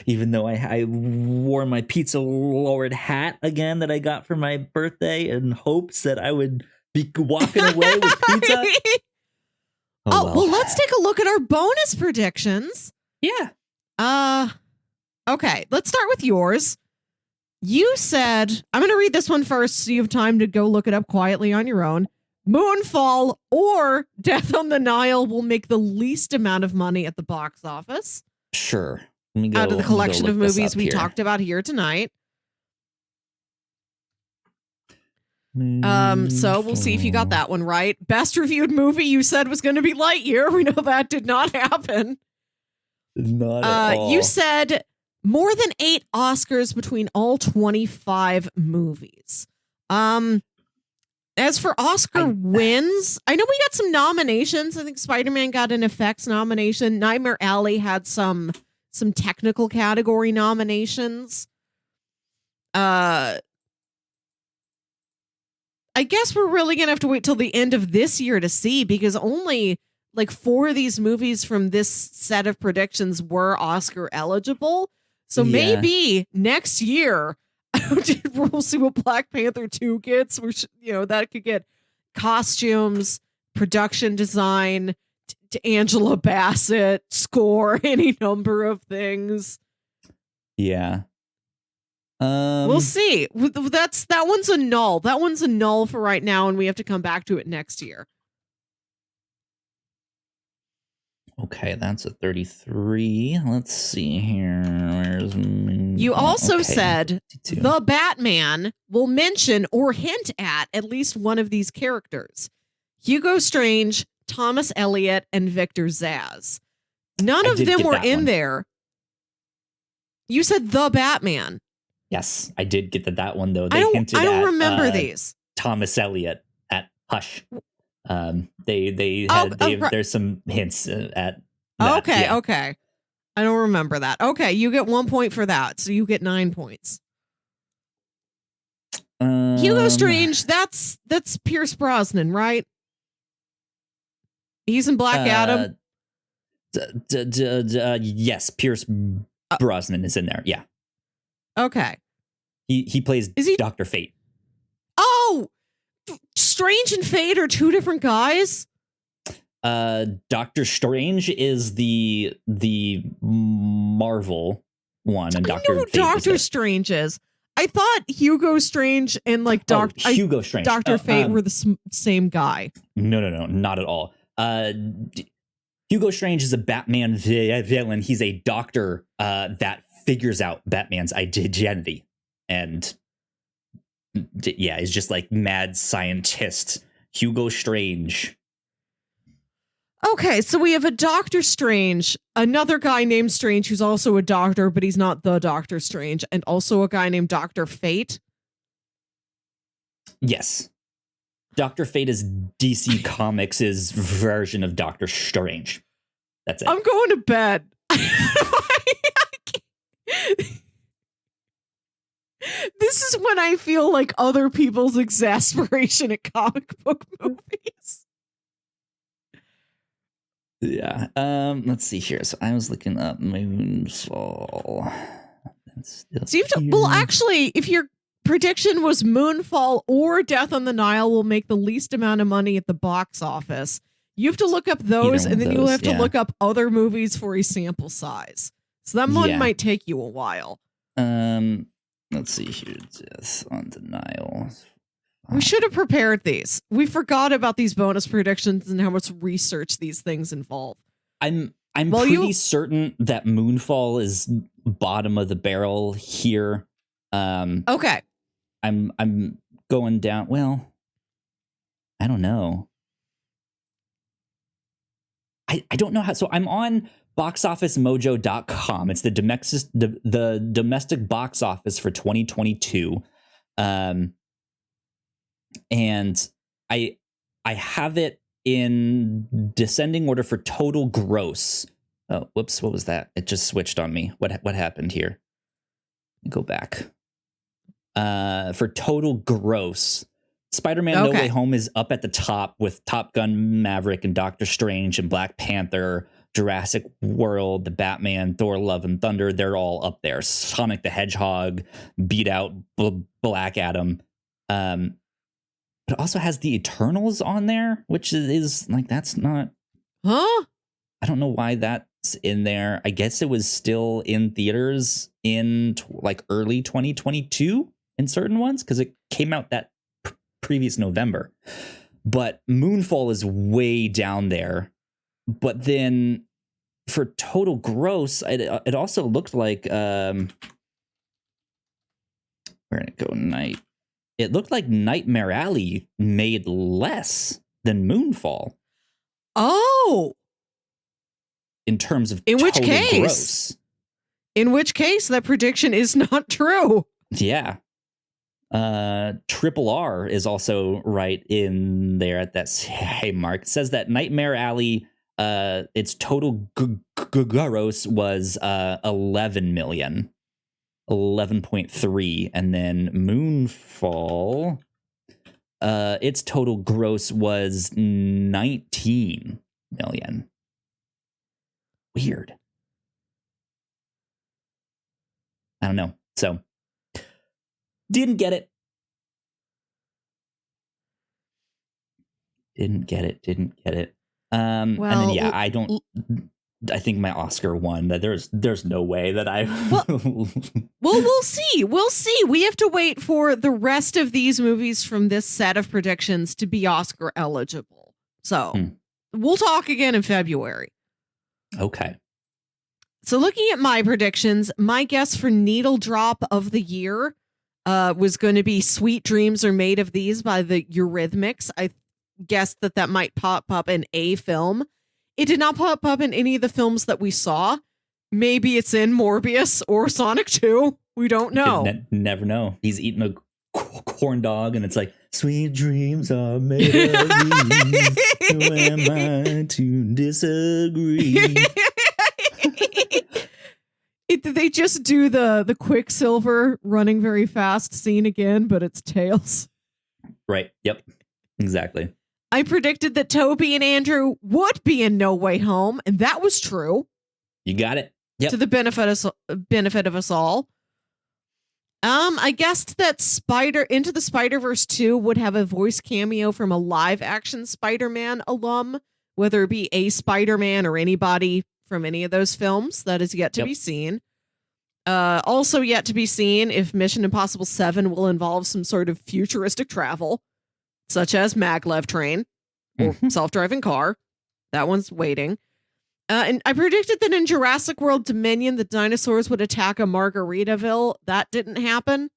Even though I wore my Pizza Lord hat again that I got for my birthday in hopes that I would be walking away with pizza. Well, let's take a look at our bonus predictions. Yeah. Okay, let's start with yours. You said, I'm going to read this one first so you have time to go look it up quietly on your own. Moonfall or Death on the Nile will make the least amount of money at the box office. Sure. Out of the collection of movies we talked about here tonight. So we'll see if you got that one right. Best reviewed movie you said was going to be Lightyear. We know that did not happen. Not at all. You said more than 8 Oscars between all 25 movies. As for Oscar wins, I know we got some nominations. I think Spider-Man got an effects nomination. Nightmare Alley had some technical category nominations. I guess we're really going to have to wait till the end of this year to see, because only like 4 of these movies from this set of predictions were Oscar eligible. So maybe next year we'll see what Black Panther 2 gets. That could get costumes, production design, to Angela Bassett, score, any number of things. Yeah. We'll see. That one's a null. That one's a null for right now, and we have to come back to it next year. Okay, that's a 33. Let's see here. You also said 52. The Batman will mention or hint at least one of these characters. Hugo Strange, Thomas Elliot, and Victor Zsasz. None of them were in there. You said The Batman. Yes, I did get that one, though. I don't remember these. Thomas Elliot at Hush. There's some hints at that. Okay. I don't remember that. Okay, you get 1 point for that, so you get 9 points. Hugo Strange, that's Pierce Brosnan, right? He's in Black Adam. Yes, Pierce Brosnan is in there. Yeah. Okay. He plays Dr. Fate. Oh, Strange and Fate are two different guys. Doctor Strange is the Marvel one, and Doctor Strange is. I thought Hugo Strange and Hugo Strange, Dr. Fate were the same guy. No, not at all. Hugo Strange is a Batman villain. He's a doctor that figures out Batman's identity, and is just like mad scientist. Hugo Strange. Okay, so we have a Doctor Strange, another guy named Strange who's also a doctor, but he's not the Doctor Strange, and also a guy named Dr. Fate. Yes. Dr. Fate is DC Comics' version of Doctor Strange. That's it. I'm going to bed. This is when I feel like other people's exasperation at comic book movies. Yeah. Let's see here. So I was looking up Moonfall. Actually, if your prediction was Moonfall or Death on the Nile will make the least amount of money at the box office, you have to look up those, and then you'll have to look up other movies for a sample size. So that one might take you a while. Let's see here. Death on the Nile. We should have prepared these. We forgot about these bonus predictions and how much research these things involve. I'm pretty certain that Moonfall is bottom of the barrel here. Okay. I'm going down. Well, I don't know. I don't know how. So I'm on boxofficemojo.com. It's the domestic box office for 2022. And I have it in descending order for total gross. Oh, whoops, what was that? It just switched on me. What happened here? Go back. For total gross, Spider-Man No Way Home is up at the top with Top Gun Maverick and Doctor Strange and Black Panther, Jurassic World, The Batman, Thor Love and Thunder. They're all up there. Sonic the Hedgehog beat out Black Adam. But it also has the Eternals on there, which is like, that's not... Huh? I don't know why that's in there. I guess it was still in theaters in early 2022 in certain ones, because it came out that previous November. But Moonfall is way down there. But then for total gross, it also looked like... where'd it go? It looked like Nightmare Alley made less than Moonfall. Oh. In terms of total gross. In which case, that prediction is not true. Yeah. Triple R is also right in there at that same mark. It says that Nightmare Alley, its total gross was 11 million. 11.3, and then Moonfall, its total gross was 19 million. Weird. I don't know. So didn't get it. And then I think my Oscar won. That there's no way that I we'll see. We have to wait for the rest of these movies from this set of predictions to be Oscar eligible. So we'll talk again in February. Okay. So looking at my predictions, my guess for needle drop of the year was going to be Sweet Dreams Are Made of These by the Eurythmics. I guessed that might pop up in a film. It did not pop up in any of the films that we saw. Maybe it's in Morbius or Sonic 2. We don't know. Never know. He's eating a corn dog and it's like, sweet dreams are made of these. Who am I to disagree? Did they just do the Quicksilver running very fast scene again, but it's Tails? Right. Yep. Exactly. I predicted that Toby and Andrew would be in No Way Home, and that was true. You got it. Yep. To the benefit of us all. I guessed that Into the Spider-Verse 2 would have a voice cameo from a live-action Spider-Man alum, whether it be a Spider-Man or anybody from any of those films. That is yet to be seen. Also yet to be seen if Mission Impossible 7 will involve some sort of futuristic travel, such as maglev train or self-driving car. That one's waiting. And I predicted that in Jurassic World Dominion, the dinosaurs would attack a Margaritaville. That didn't happen.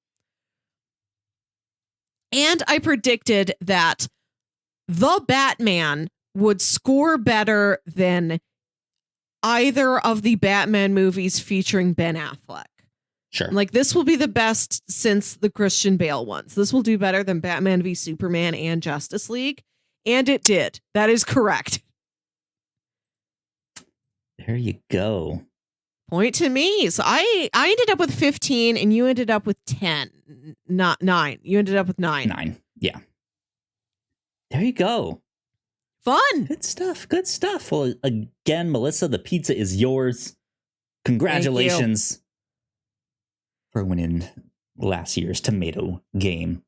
And I predicted that the Batman would score better than either of the Batman movies featuring Ben Affleck. Sure. Like, this will be the best since the Christian Bale ones. This will do better than Batman v Superman and Justice League. And it did. That is correct. There you go. Point to me. So I ended up with 15 and you ended up with 10. Not 9. You ended up with 9. 9. Yeah. There you go. Fun. Good stuff. Good stuff. Well, again, Melissa, the pizza is yours. Congratulations for winning last year's tomato game.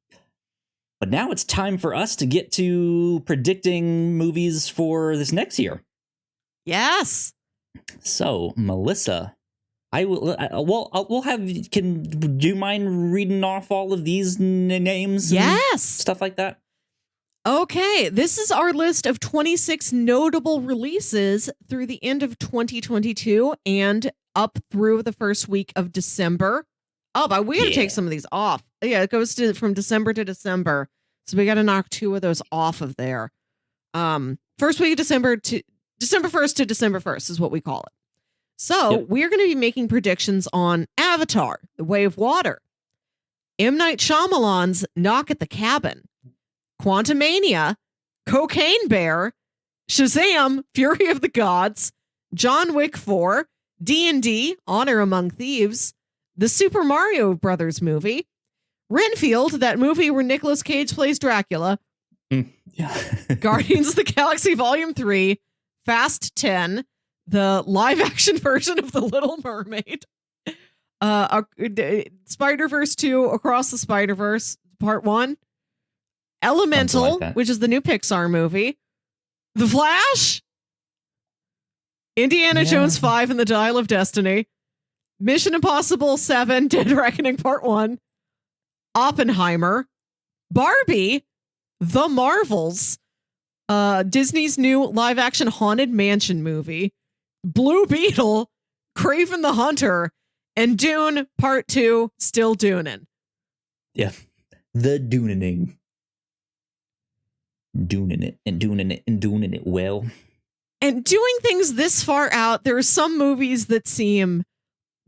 But now it's time for us to get to predicting movies for this next year. Yes. So, Melissa, I will. We'll have. Do you mind reading off all of these names? Yes. Stuff like that. Okay, this is our list of 26 notable releases through the end of 2022 and up through the first week of December. Oh, but we got to take some of these off. Yeah, it goes from December to December. So we got to knock 2 of those off of there. First week of December 1st to December 1st is what we call it. So we're going to be making predictions on Avatar, The Way of Water, M. Night Shyamalan's Knock at the Cabin, Quantumania, Cocaine Bear, Shazam, Fury of the Gods, John Wick 4, D&D, Honor Among Thieves, the Super Mario Brothers movie, Renfield, that movie where Nicolas Cage plays Dracula, Guardians of the Galaxy Volume 3, Fast 10, the live-action version of The Little Mermaid, Spider-Verse 2, Across the Spider-Verse, Part 1, Elemental, which is the new Pixar movie, The Flash, Indiana Jones 5 and the Dial of Destiny, Mission Impossible 7, Dead Reckoning Part 1, Oppenheimer, Barbie, The Marvels, Disney's new live-action Haunted Mansion movie, Blue Beetle, Kraven the Hunter, and Dune Part 2, Still Dunin'. Yeah, the Dunening. Doing it well. And doing things this far out, there are some movies that seem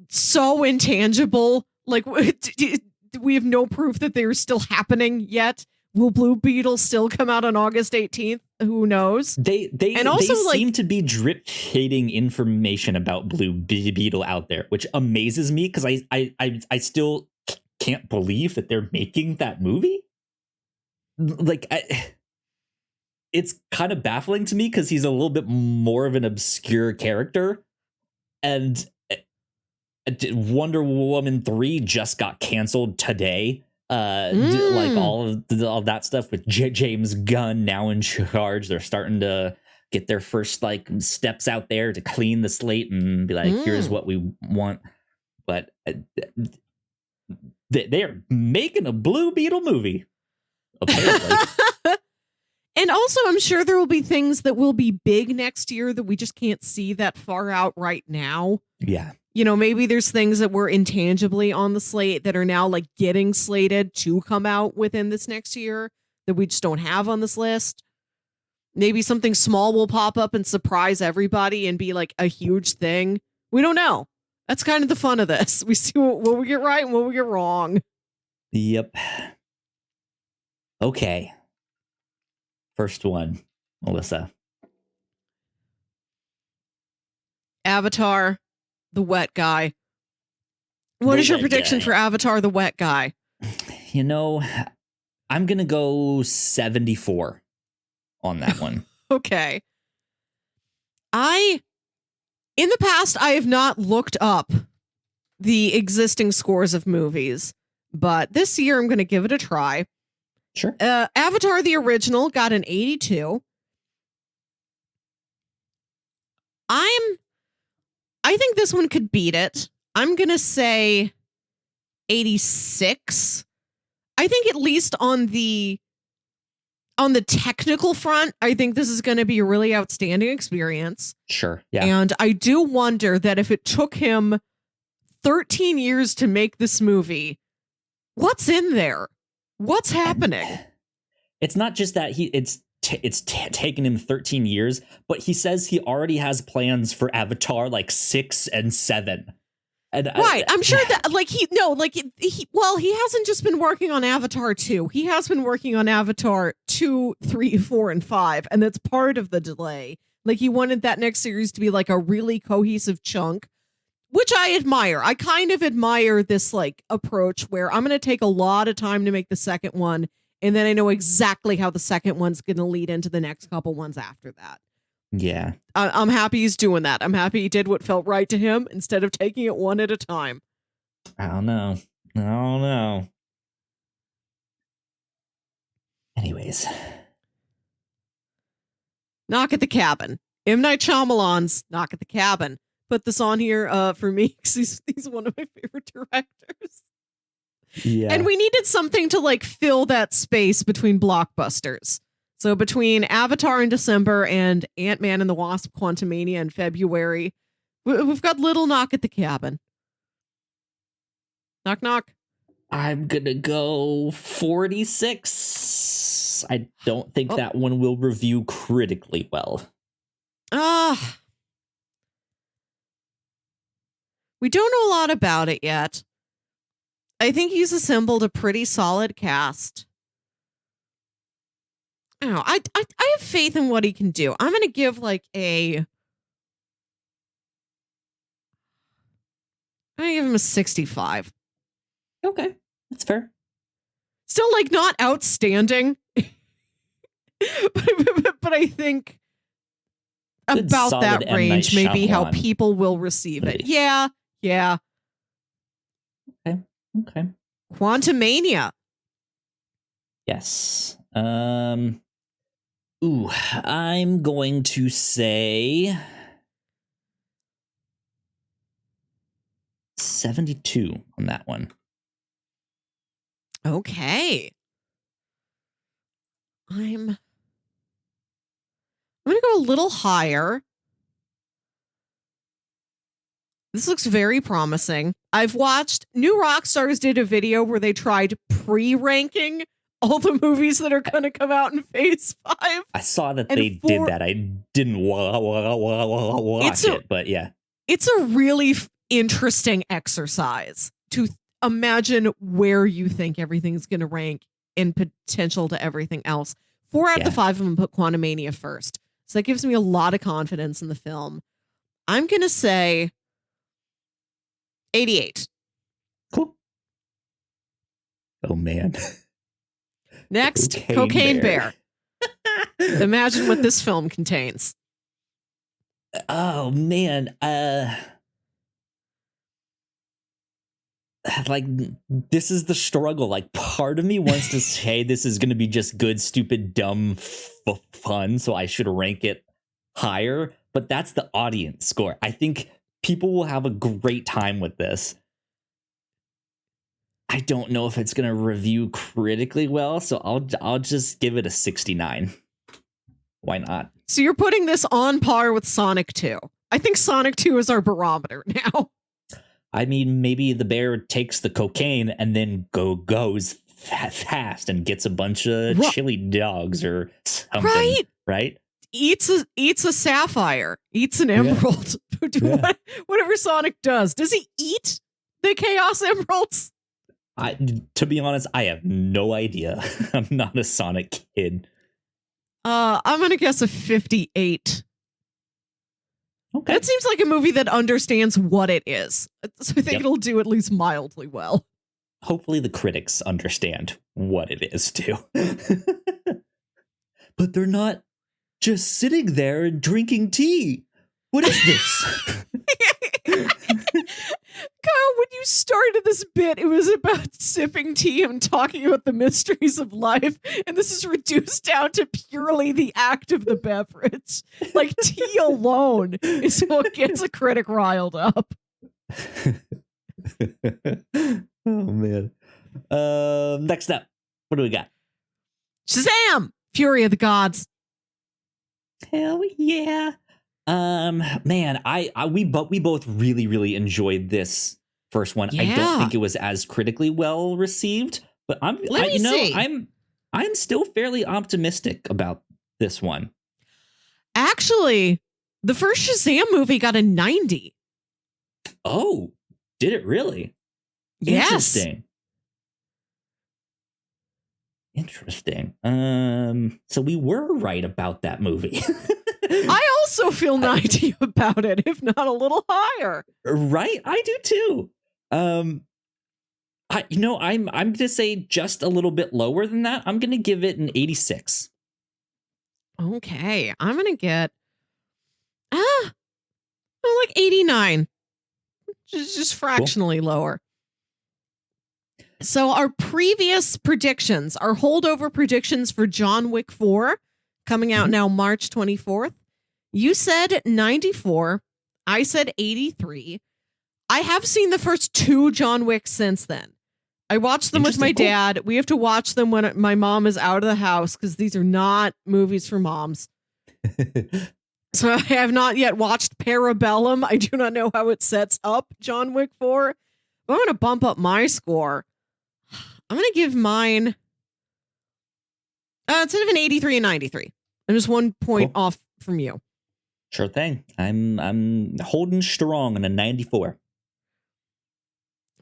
so intangible. Like, we have no proof that they're still happening yet. Will Blue Beetle still come out on August 18th? Who knows? They seem to be drip feeding information about Blue Beetle out there, which amazes me because I still can't believe that they're making that movie. Like, it's kind of baffling to me because he's a little bit more of an obscure character, and Wonder Woman 3 just got canceled today. Like all that stuff with James Gunn now in charge. They're starting to get their first like steps out there to clean the slate and be like, here's what we want. But they are making a Blue Beetle movie, apparently. And also, I'm sure there will be things that will be big next year that we just can't see that far out right now. Yeah. You know, maybe there's things that were intangibly on the slate that are now like getting slated to come out within this next year that we just don't have on this list. Maybe something small will pop up and surprise everybody and be like a huge thing. We don't know. That's kind of the fun of this. We see what we get right and what we get wrong. Yep. Okay. First one, Melissa. Avatar, the wet guy. What The is your wet prediction guy. for Avatar the Wet Guy? You know, I'm going to go 74 on that one. Okay. In the past, I have not looked up the existing scores of movies, but this year I'm going to give it a try. Sure. Avatar the original got an 82. I think this one could beat it. I'm going to say 86. I think at least on the technical front, I think this is going to be a really outstanding experience. Sure. Yeah. And I do wonder that if it took him 13 years to make this movie, what's in there? What's happening? It's not just that it's taken him 13 years, but he says he already has plans for Avatar like 6 and 7. And right. I'm sure that he hasn't just been working on Avatar 2. He has been working on Avatar 2, 3, 4, and 5. And that's part of the delay. Like he wanted that next series to be like a really cohesive chunk, which I admire. I kind of admire this like approach where I'm going to take a lot of time to make the second one. And then I know exactly how the second one's going to lead into the next couple ones after that. Yeah. I'm happy he's doing that. I'm happy he did what felt right to him instead of taking it one at a time. I don't know. Anyways. Knock at the Cabin. M. Night Shyamalan's Knock at the Cabin. Put this on here for me because he's one of my favorite directors. Yeah. And we needed something to like fill that space between blockbusters. So between Avatar in December and Ant-Man and the Wasp Quantumania in February, we've got little Knock at the Cabin. Knock, knock. I'm going to go 46. I don't think that one will review critically well. We don't know a lot about it yet. I think he's assembled a pretty solid cast. I don't know. I have faith in what he can do. I'm going to give I'm going to give him a 65. Okay, that's fair. Still, like, not outstanding. but I think Good, about that range may be how people will receive it. Yeah. Okay. Quantumania. Yes. I'm going to say 72 on that one. Okay. I'm going to go a little higher. This looks very promising. I've watched New Rockstars did a video where they tried pre-ranking all the movies that are going to come out in Phase 5. I saw that they did that. I didn't watch it, but yeah. It's a really interesting exercise to imagine where you think everything's going to rank in potential to everything else. 4 out of the 5 of them put Quantumania first. So that gives me a lot of confidence in the film. I'm going to say 88. Cool. Oh, man. Next, Cocaine Bear. Imagine what this film contains. Oh, man. Like, this is the struggle. Like, part of me wants to say this is going to be just good, stupid, dumb fun, so I should rank it higher. But that's the audience score. I think people will have a great time with this. I don't know if it's going to review critically well, so I'll just give it a 69. Why not? So you're putting this on par with Sonic 2. I think Sonic 2 is our barometer now. I mean, maybe the bear takes the cocaine and then goes fast and gets a bunch of chili dogs or something. Right? Eats a sapphire. Eats an emerald. Yeah. Whatever Sonic does. Does he eat the Chaos Emeralds? To be honest, I have no idea. I'm not a Sonic kid. I'm gonna guess a 58. Okay. That seems like a movie that understands what it is. So I think it'll do at least mildly well. Hopefully the critics understand what it is too. But they're not just sitting there and drinking tea. What is this? Kyle, when you started this bit, it was about sipping tea and talking about the mysteries of life. And this is reduced down to purely the act of the beverage. Like tea alone is what gets a critic riled up. Oh, man. Next up, what do we got? Shazam! Fury of the Gods. Hell yeah. Man, we both really enjoyed this first one. Yeah. I don't think it was as critically well received, but I'm still fairly optimistic about this one. Actually, the first Shazam movie got a 90. Oh, did it really? Yes. Interesting. So we were right about that movie. I also feel 90 about it, if not a little higher. Right? I do too. I'm gonna say just a little bit lower than that. I'm gonna give it an 86. Okay, I'm gonna get like 89. Just fractionally lower. So our previous predictions, our holdover predictions for John Wick 4, coming out now March 24th. You said 94. I said 83. I have seen the first 2 John Wicks since then. I watched them with my dad. We have to watch them when my mom is out of the house because these are not movies for moms. So I have not yet watched Parabellum. I do not know how it sets up John Wick 4. But I'm going to bump up my score. I'm going to give mine instead of an 83 and 93. I'm just 1 point off from you. Sure thing. I'm holding strong on a 94.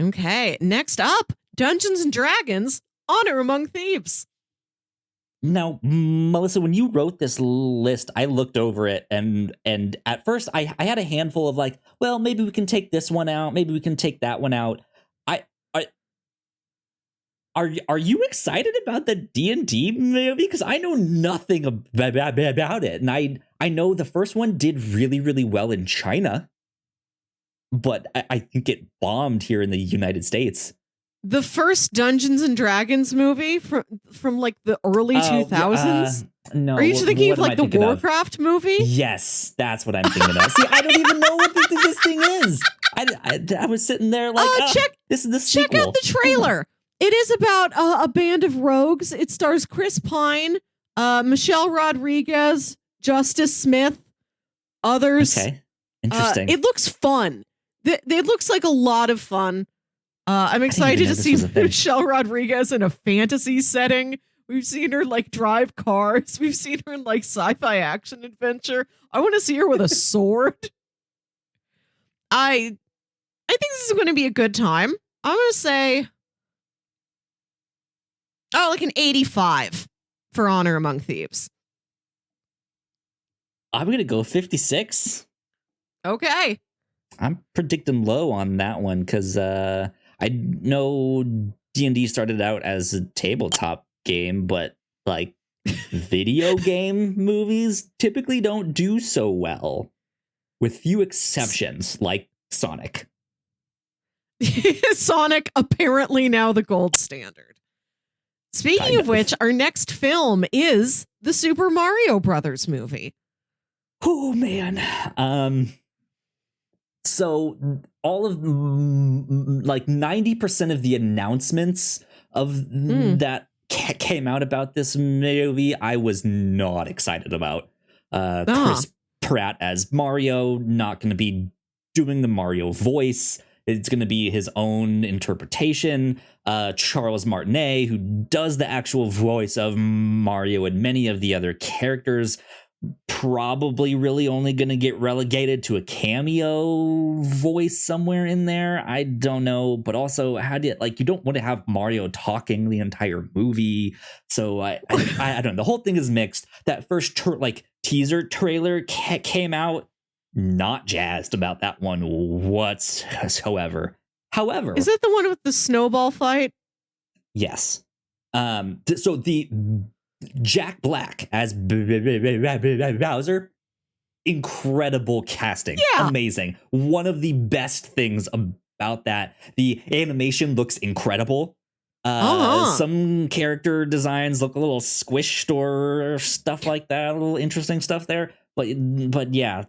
Okay, next up, Dungeons and Dragons: Honor Among Thieves. Now, Melissa, when you wrote this list, I looked over it and at first I had a handful of like, well, maybe we can take this one out, maybe we can take that one out. Are you excited about the D&D movie? Because I know nothing about it, and I know the first one did really well in China, but I think it bombed here in the United States. The first Dungeons and Dragons movie from like the early 2000s? No. Are you thinking of like the Warcraft movie? Yes, that's what I'm thinking of. See, I don't even know what this thing is. I was sitting there like, this is the sequel. Check out the trailer. It is about a band of rogues. It stars Chris Pine, Michelle Rodriguez, Justice Smith, others. Okay, interesting. It looks fun. It looks like a lot of fun. I'm excited to see Michelle Rodriguez in a fantasy setting. We've seen her like drive cars. We've seen her in like sci-fi action adventure. I want to see her with a sword. I think this is going to be a good time. I'm going to say, like an 85 for Honor Among Thieves. I'm going to go 56. Okay. I'm predicting low on that one because I know D&D started out as a tabletop game, but like video game movies typically don't do so well, with few exceptions like Sonic. Sonic, apparently now the gold standard. Speaking of which, our next film is the Super Mario Brothers movie. Oh, man. So all of like 90% of the announcements of that came out about this movie, I was not excited about. Chris Pratt as Mario, not going to be doing the Mario voice. It's going to be his own interpretation. Charles Martinet, who does the actual voice of Mario and many of the other characters, probably really only going to get relegated to a cameo voice somewhere in there. I don't know. But also, you don't want to have Mario talking the entire movie. So I don't know. The whole thing is mixed. That first teaser trailer came out. not jazzed about that one whatsoever. However, is that the one with the snowball fight? Yes. So the Jack Black as Bowser, incredible casting. Yeah. Amazing. One of the best things about that. The animation looks incredible. Some character designs look a little squished or stuff like that. A little interesting stuff there. But yeah,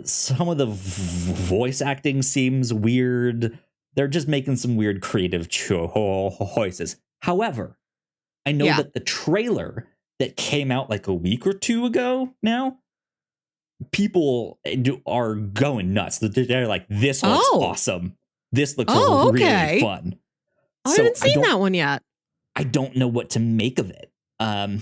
some of the voice acting seems weird. They're just making some weird creative choices. However, I know that the trailer that came out like a week or two ago now, people are going nuts. They're like, this looks awesome. This looks really fun. I haven't seen that one yet. I don't know what to make of it. I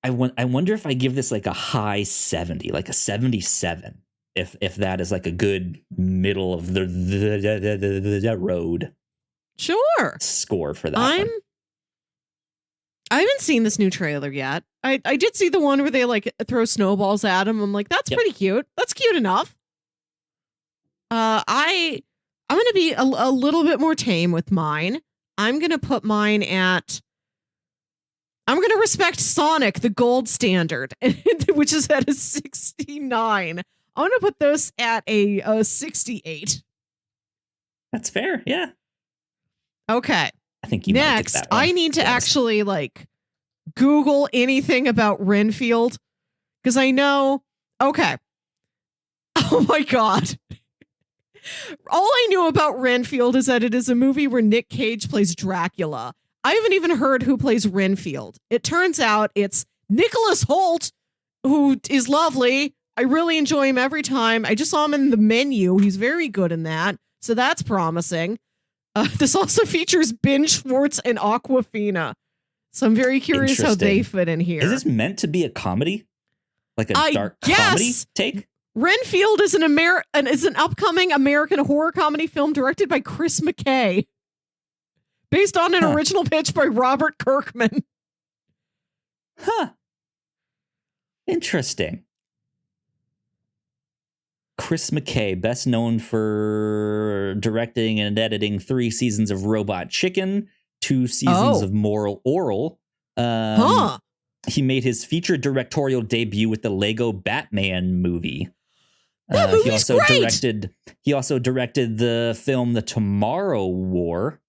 wonder if I give this like a high 70, like a 77. If that is like a good middle of the road, sure, score for that. I haven't seen this new trailer yet. I did see the one where they like throw snowballs at him. I'm like, that's pretty cute. That's cute enough. I'm gonna be a little bit more tame with mine. I'm gonna put mine at. I'm gonna respect Sonic, the gold standard, which is at a 69. I'm going to put this at a 68. That's fair. Yeah. Okay. I think you next, might get that one. I need to actually like Google anything about Renfield because I know. Okay. Oh my God. All I knew about Renfield is that it is a movie where Nick Cage plays Dracula. I haven't even heard who plays Renfield. It turns out it's Nicholas Hoult, who is lovely. I really enjoy him every time. I just saw him in The Menu. He's very good in that. So that's promising. This also features Ben Schwartz and Aquafina. So I'm very curious how they fit in here. Is this meant to be a comedy? Like a dark comedy take? Renfield is an upcoming American horror comedy film directed by Chris McKay. Based on an original pitch by Robert Kirkman. Huh. Interesting. Chris McKay, best known for directing and editing 3 seasons of Robot Chicken, 2 seasons of Moral Oral. He made his feature directorial debut with the Lego Batman movie. That movie's great. He also directed the film The Tomorrow War.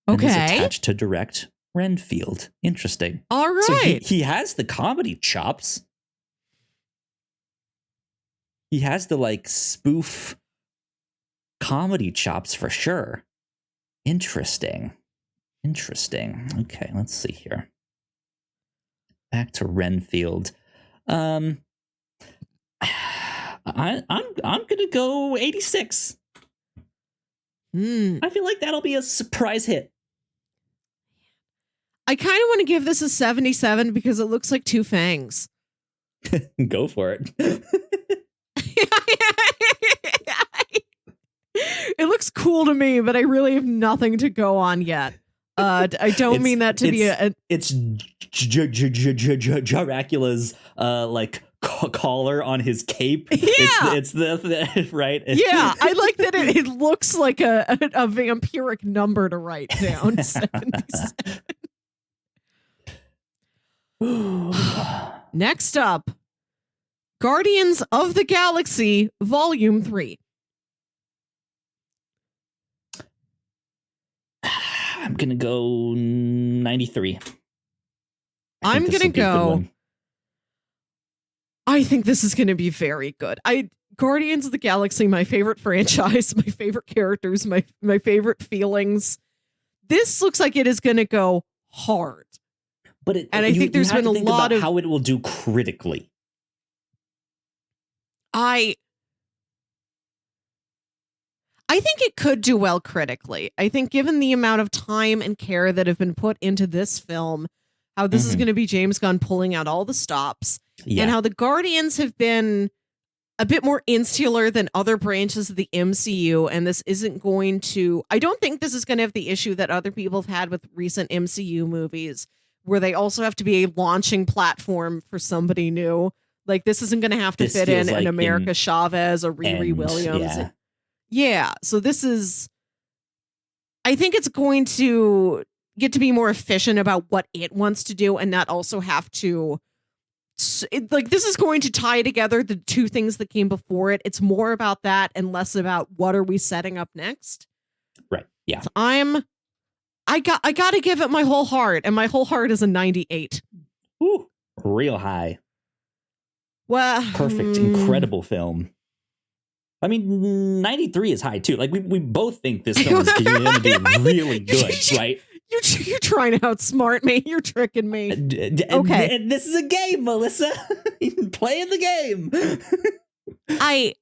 And is attached to direct Renfield. Interesting. All right. So he has the comedy chops. He has the like spoof comedy chops for sure. Interesting. Okay, let's see here. Back to Renfield. I'm gonna go 86. I feel like that'll be a surprise hit. I kind of want to give this a 77 because it looks like Two Fangs. Go for it. It looks cool to me, but I really have nothing to go on yet. I don't mean that to be it's Dracula's like collar on his cape. Yeah, it's the right. Yeah, I like that it looks like a vampiric number to write down. 77. Next up, Guardians of the Galaxy Volume 3. I'm gonna go 93. I'm gonna go. I think this is gonna be very good. Guardians of the Galaxy, my favorite franchise, my favorite characters, my favorite feelings. This looks like it is gonna go hard. But I think there's been a lot of how it will do critically. I think it could do well critically. I think given the amount of time and care that have been put into this film, how this is going to be James Gunn pulling out all the stops, and how the Guardians have been a bit more insular than other branches of the MCU, and this isn't going to... I don't think this is going to have the issue that other people have had with recent MCU movies, where they also have to be a launching platform for somebody new. Like, this isn't going to have to This fit feels in like an America an Chavez or Riri end, Williams. yeah. Yeah. So this is, I think it's going to get to be more efficient about what it wants to do and not also have to, like, this is going to tie together the two things that came before it. It's more about that and less about what are we setting up next. Right. Yeah. So I got to give it my whole heart, and my whole heart is a 98. Ooh, real high. Well, Perfect, incredible film. I mean, 93 is high too. Like we both think this film is going to be really good, right? You're trying to outsmart me. You're tricking me. Okay, and this is a game, Melissa. Playing the game. I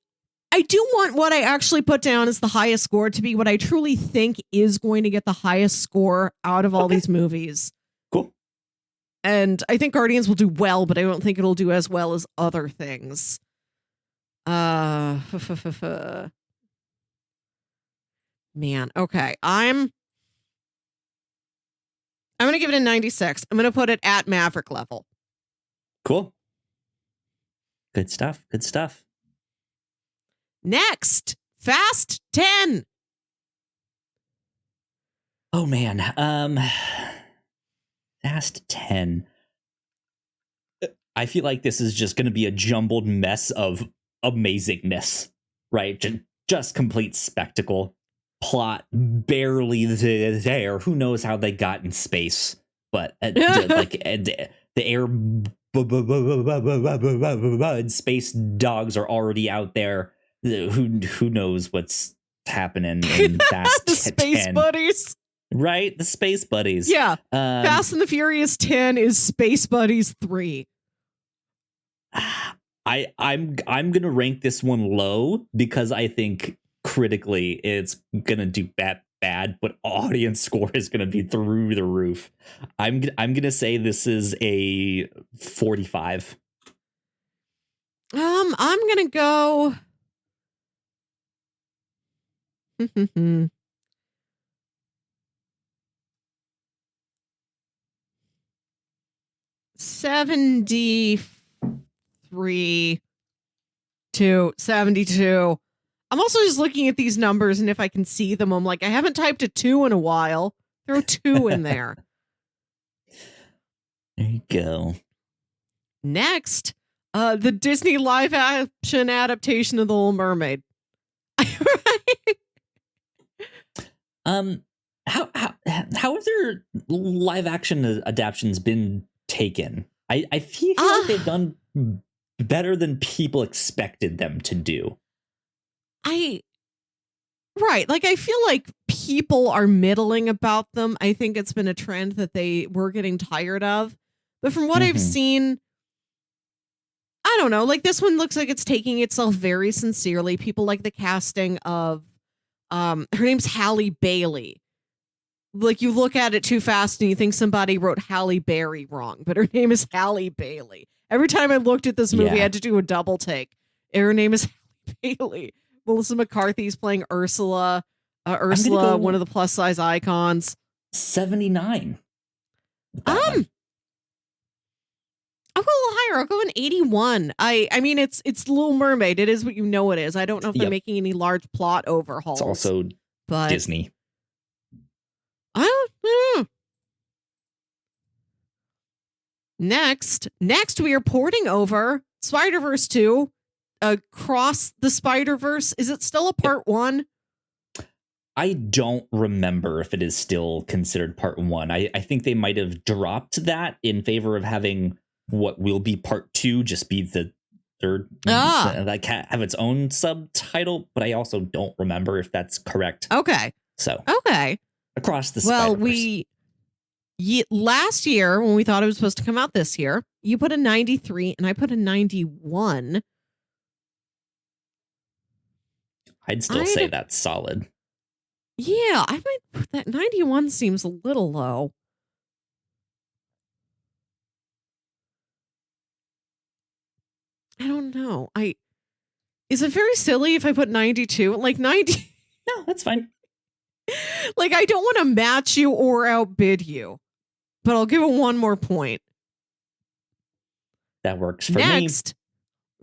do want what I actually put down as the highest score to be what I truly think is going to get the highest score out of all these movies. Cool. And I think Guardians will do well, but I don't think it'll do as well as other things. Man, okay. I'm gonna give it a 96. I'm gonna put it at Maverick level. Cool. Good stuff. Good stuff. Next, Fast 10. Oh man. Fast 10. I feel like this is just going to be a jumbled mess of amazingness, right? Just complete spectacle. Plot barely there. Who knows how they got in space? But the air and space dogs are already out there. Who knows what's happening in Fast The Space 10. Buddies. Right? The Space Buddies. Yeah. Fast and the Furious 10 is Space Buddies 3. I'm gonna rank this one low because I think critically it's gonna do bad, but audience score is gonna be through the roof. I'm gonna say this is a 45. I'm gonna go 73 to 72. I'm also just looking at these numbers, and if I can see them, I'm like, I haven't typed a 2 in a while. Throw 2 in there. There you go. Next, the Disney live action adaptation of The Little Mermaid. How have their live action adaptations been taken? I feel like they've done better than people expected them to do. Right. Like, I feel like people are middling about them. I think it's been a trend that they were getting tired of. But from what I've seen, I don't know. Like, this one looks like it's taking itself very sincerely. People like the casting of, her name's Halle Bailey. Like, you look at it too fast and you think somebody wrote Halle Berry wrong, but her name is Halle Bailey. Every time I looked at this movie, I had to do a double take. Her name is Halle Bailey. Melissa McCarthy's playing Ursula. Ursula, one of the plus size icons. 79. I'll go a little higher. I'll go an 81. I mean, it's Little Mermaid. It is what you know it is. I don't know if they're making any large plot overhauls. It's also Disney. I don't know. Next, we are porting over Spider-Verse 2. Across the Spider-Verse. Is it still a part 1? I don't remember if it is still considered part 1. I think they might have dropped that in favor of having what will be part 2 just be the third. Like have its own subtitle, but I also don't remember if that's correct. Okay. So across the Spider-Verse. Last year when we thought it was supposed to come out this year, you put a 93 and I put a 91. I'd still say that's solid. Yeah, I might put that 91 seems a little low. I don't know. Is it very silly if I put 92? Like 90? No, that's fine. Like, I don't want to match you or outbid you. but I'll give it one more point. That works for me. Next,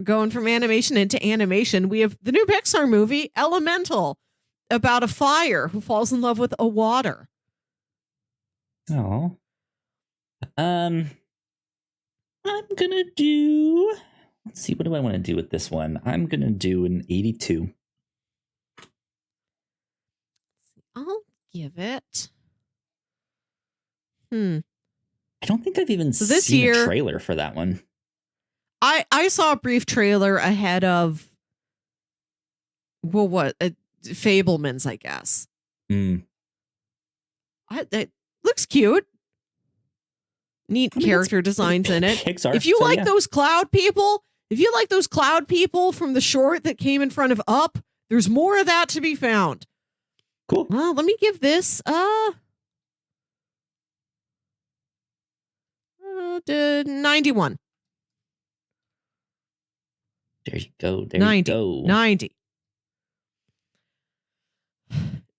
going from animation into animation, we have the new Pixar movie, Elemental, about a fire who falls in love with a water. Oh. I'm gonna do... Let's see, what do I want to do with this one? I'm gonna do an 82. I'll give it... I don't think I've even seen a trailer for that one. I saw a brief trailer ahead of... Well, what? Fablemans, I guess. It looks cute. Neat character designs in it. Pixar, if you like those cloud people, from the short that came in front of Up, there's more of that to be found. Cool. Well, let me give this 91. There you go. 90.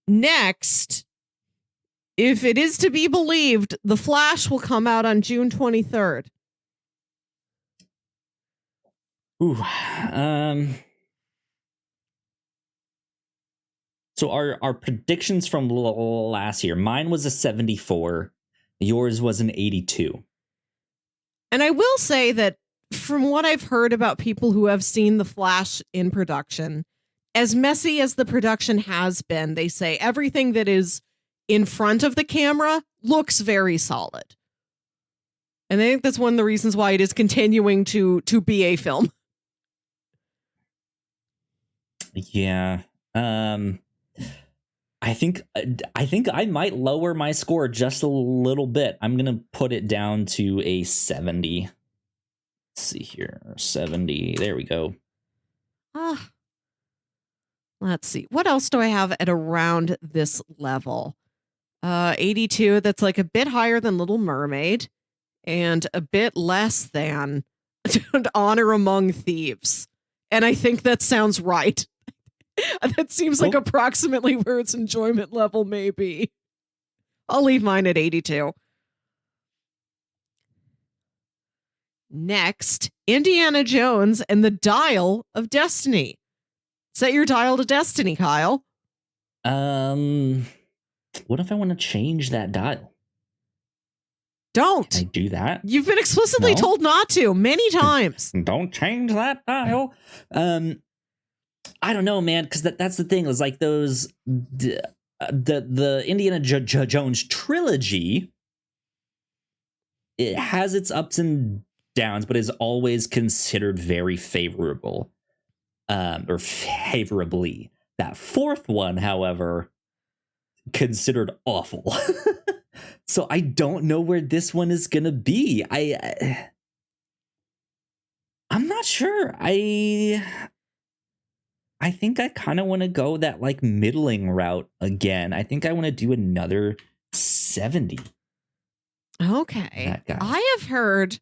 Next, if it is to be believed, The Flash will come out on June 23rd. Ooh. So our predictions from last year, mine was a 74. Yours was an 82. And I will say that from what I've heard about people who have seen The Flash in production, as messy as the production has been, they say everything that is in front of the camera looks very solid. And I think that's one of the reasons why it is continuing to be a film. Yeah. I think I might lower my score just a little bit. I'm going to put it down to a 70. Let's see here. 70. There we go. Let's see. What else do I have at around this level? 82. That's like a bit higher than Little Mermaid and a bit less than Honor Among Thieves. And I think that sounds right. That seems like approximately where its enjoyment level may be. I'll leave mine at 82. Next, Indiana Jones and the Dial of Destiny. Set your dial to destiny, Kyle. What if I want to change that dial? Don't. Can I do that? You've been explicitly told not to many times. Don't change that dial. I don't know, man, because that's the thing. Is like those the Indiana Jones trilogy. It has its ups and downs, but is always considered very favorable, or favorably. That fourth one, however, considered awful. So I don't know where this one is gonna be. I'm not sure. I think I kind of want to go that like middling route again. I think I want to do another 70. Okay. I have heard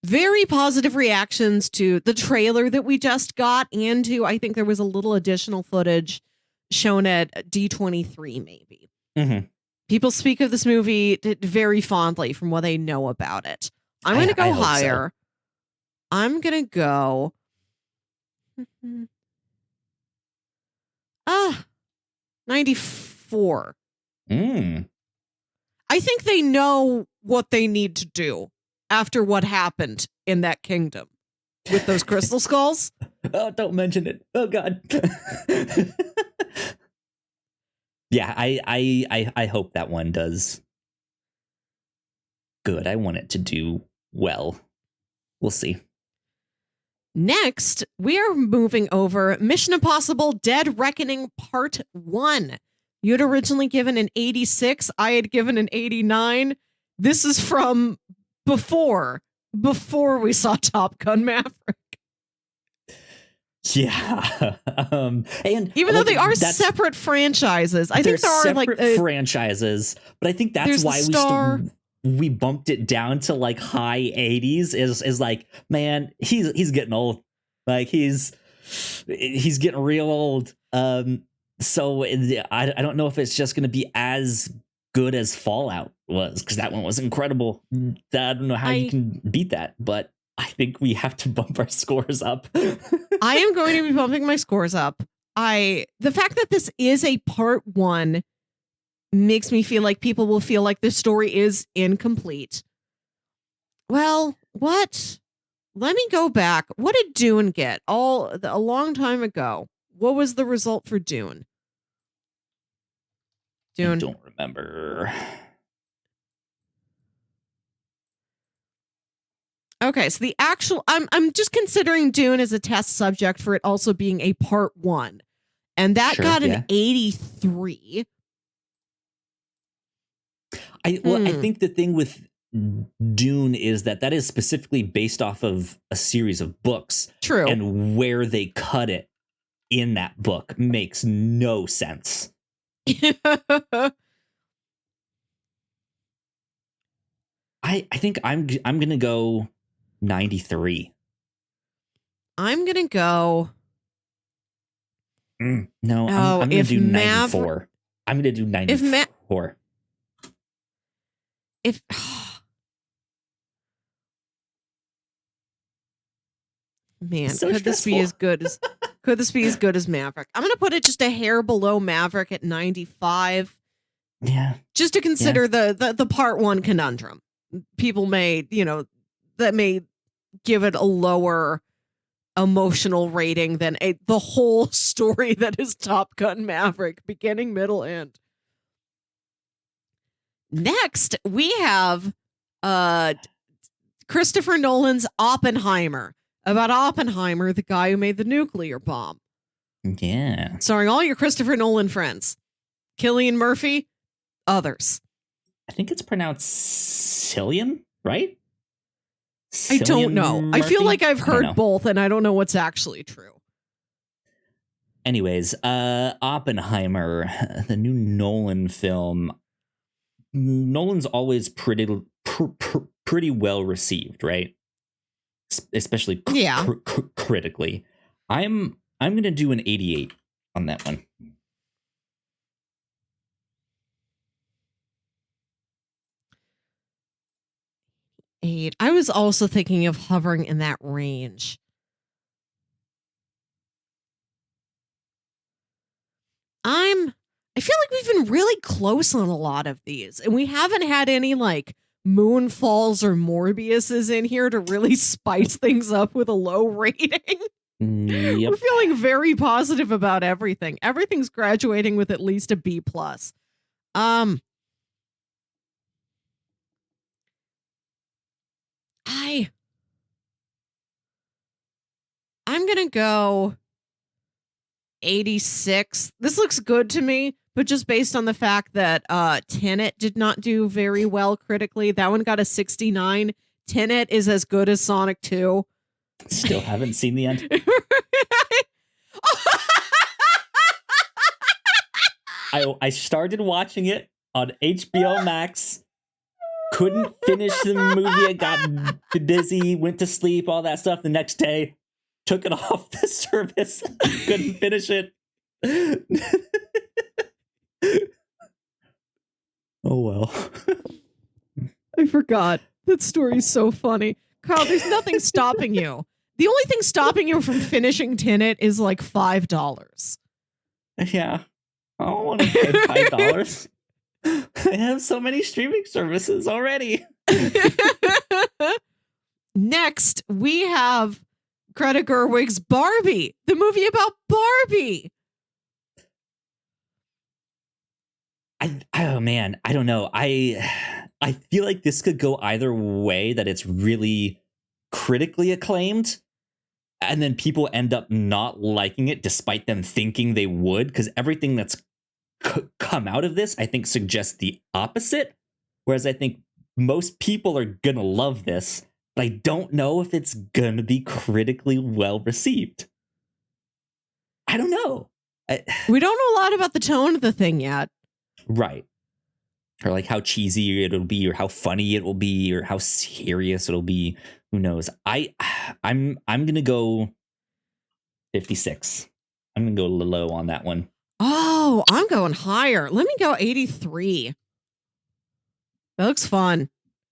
very positive reactions to the trailer that we just got, and to, I think there was a little additional footage shown at D23 maybe. Mm-hmm. People speak of this movie very fondly from what they know about it. I'm going to go higher. So. I'm going to go... 94. I think they know what they need to do after what happened in that kingdom with those crystal skulls. Oh, don't mention it. Oh God. Yeah, I hope that one does good. I want it to do well. We'll see. Next, we are moving over Mission Impossible Dead Reckoning Part 1. You had originally given an 86. I had given an 89. This is from before we saw Top Gun Maverick. Yeah. And even though they are separate franchises, I think there are like franchises, but I think that's why we bumped it down to like high 80s is like, man, he's getting old. Like he's getting real old. So I don't know if it's just going to be as good as Fallout was, because that one was incredible. I don't know how you can beat that, but I think we have to bump our scores up. I am going to be bumping my scores up. The fact that this is a part 1 makes me feel like people will feel like the story is incomplete. Well, what? Let me go back. What did Dune get? A long time ago. What was the result for Dune? I don't remember. Okay, so the actual I'm just considering Dune as a test subject for it also being a part 1. And that got an 83. I think the thing with Dune is that is specifically based off of a series of books. True. And where they cut it in that book makes no sense. I think I'm gonna go 93. I'm gonna go. No, I'm gonna do 94. I'm gonna do 94. Man, could this be as good as Maverick? I'm gonna put it just a hair below Maverick at 95. Yeah. Just to consider the part 1 conundrum. People may, that may give it a lower emotional rating than the whole story that is Top Gun Maverick, beginning, middle, end. Next, we have Christopher Nolan's Oppenheimer, about Oppenheimer, the guy who made the nuclear bomb. Yeah. Starring all your Christopher Nolan friends. Cillian Murphy, others. I think it's pronounced Cillian, right? I don't know. Murphy? I feel like I've heard both, and I don't know what's actually true. Anyways, Oppenheimer, the new Nolan film. Nolan's always pretty well received, right? Especially critically. I'm gonna do an 88 on that one. I was also thinking of hovering in that range. I feel like we've been really close on a lot of these, and we haven't had any like Moonfalls or Morbiuses in here to really spice things up with a low rating. Yep. We're feeling very positive about everything. Everything's graduating with at least a B+. I'm gonna go 86. This looks good to me, but just based on the fact that Tenet did not do very well critically. That one got a 69. Tenet is as good as Sonic 2. Still haven't seen the end. I started watching it on HBO Max. Couldn't finish the movie. I got busy, went to sleep, all that stuff. The next day, took it off the service. Couldn't finish it. Oh, well. I forgot. That story's so funny. Carl, there's nothing stopping you. The only thing stopping you from finishing Tenet is like $5. Yeah. I don't want to pay $5. I have so many streaming services already. Next, we have Greta Gerwig's Barbie, the movie about Barbie. Oh man, I don't know. I feel like this could go either way, that it's really critically acclaimed and then people end up not liking it despite them thinking they would, because everything that's come out of this I think suggests the opposite, whereas I think most people are gonna love this, but I don't know if it's gonna be critically well received. I don't know. We don't know a lot about the tone of the thing yet. Right. Or like how cheesy it'll be, or how funny it will be, or how serious it'll be. Who knows? I'm gonna go 56. I'm gonna go low on that one. Oh, I'm going higher. Let me go 83. That looks fun.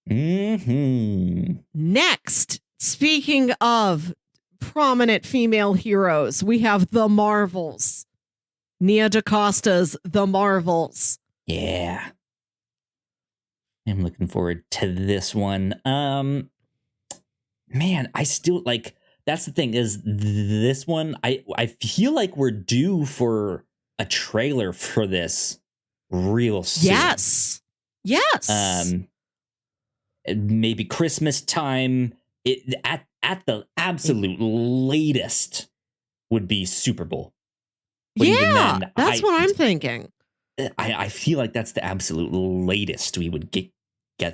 Mm-hmm. Next, speaking of prominent female heroes, we have The Marvels. Nia DaCosta's The Marvels. Yeah. I'm looking forward to this one. Man, I still like, that's the thing is this one, I feel like we're due for a trailer for this real soon. Yes. Maybe Christmas time. It at the absolute latest would be Super Bowl. But even then, that's what I'm thinking. I feel like that's the absolute latest we would get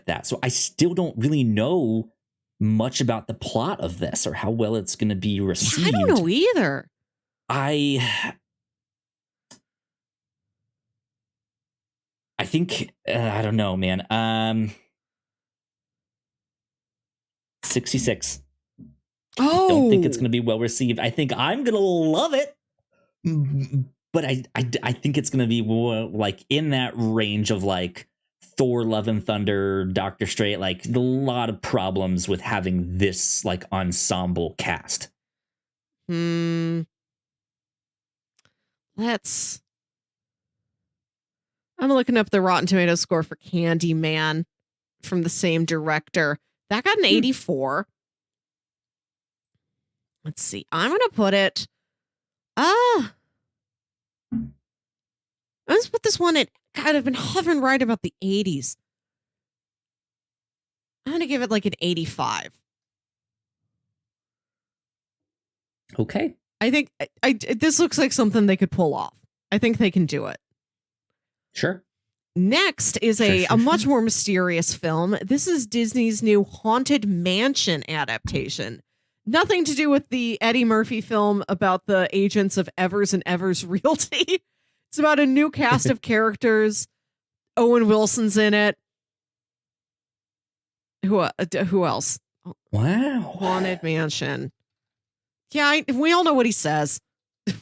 that. So I still don't really know much about the plot of this or how well it's going to be received. I don't know either. I think I don't know, man. 66. I don't think it's going to be well received. I think I'm going to love it. But I think it's going to be like in that range of like Thor, Love and Thunder, Doctor Strange, like a lot of problems with having this like ensemble cast. I'm looking up the Rotten Tomatoes score for Candyman from the same director. That got an 84. Let's see. I'm going to put it. Let's put this one at, God, I've been hovering right about the 80s. I'm going to give it like an 85. Okay. I think this looks like something they could pull off. I think they can do it. Sure. Next is a much more mysterious film. This is Disney's new Haunted Mansion adaptation. Nothing to do with the Eddie Murphy film about the agents of Evers and Evers Realty. It's about a new cast of characters. Owen Wilson's in it. Who else? Wow. Haunted Mansion. Yeah, we all know what he says.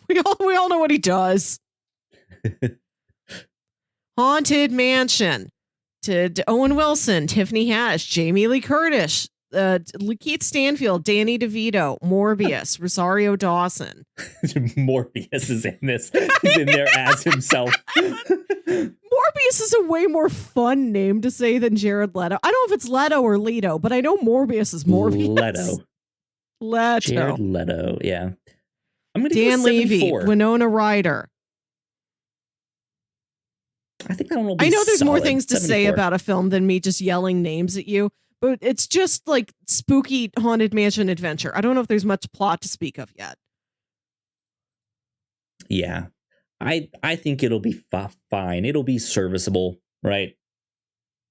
We all know what he does. Haunted Mansion. To Owen Wilson, Tiffany Haddish, Jamie Lee Curtis, Lakeith Stanfield, Danny DeVito, Morbius, Rosario Dawson. Morbius is in this. He's in there as himself. Morbius is a way more fun name to say than Jared Leto. I don't know if it's Leto or Leto, but I know Morbius is Morbius. Leto. Jared Leto, yeah. I'm gonna Dan go 74. Levy, Winona Ryder. I think that one will be I know there's solid. more things to 74. say about a film than me just yelling names at you, but it's just like spooky Haunted Mansion adventure. I don't know if there's much plot to speak of yet. Yeah. I think it'll be fine. It'll be serviceable, right?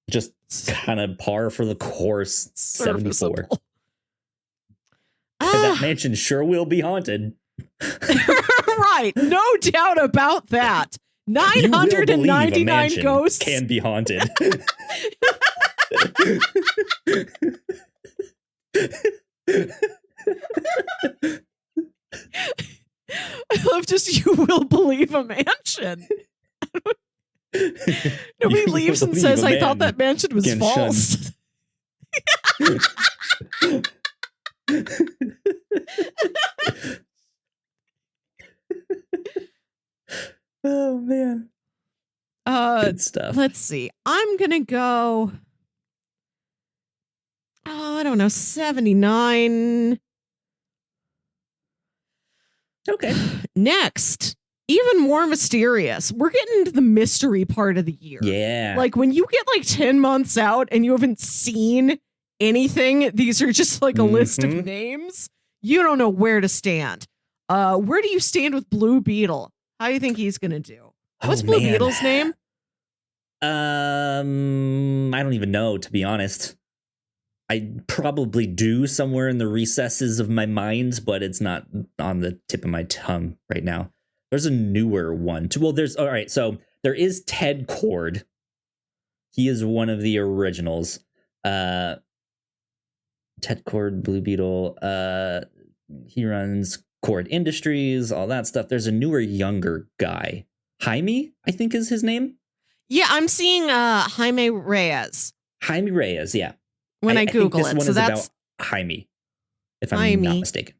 Just kind of par for the course. 74. That mansion sure will be haunted. Right. No doubt about that. 999 ghosts can be haunted. I love just you will believe a mansion. Nobody leaves and says, I thought that mansion was false. Oh man. Good stuff. Let's see. I'm gonna go. I don't know, 79. Okay. Next, even more mysterious. We're getting into the mystery part of the year. Yeah. Like when you get like 10 months out and you haven't seen anything, these are just like a list of names. You don't know where to stand. Where do you stand with Blue Beetle? How do you think he's going to do? What's Blue Beetle's name? I don't even know, to be honest. I probably do somewhere in the recesses of my mind, but it's not on the tip of my tongue right now. There's a newer one too. Well, all right. So there is Ted Kord. He is one of the originals. Ted Kord, Blue Beetle. He runs Kord Industries, all that stuff. There's a newer, younger guy. Jaime, I think is his name. Yeah, I'm seeing Jaime Reyes. Jaime Reyes, yeah. When I think Google this it. one So is that's about Jaime, if I'm Jaime. not mistaken.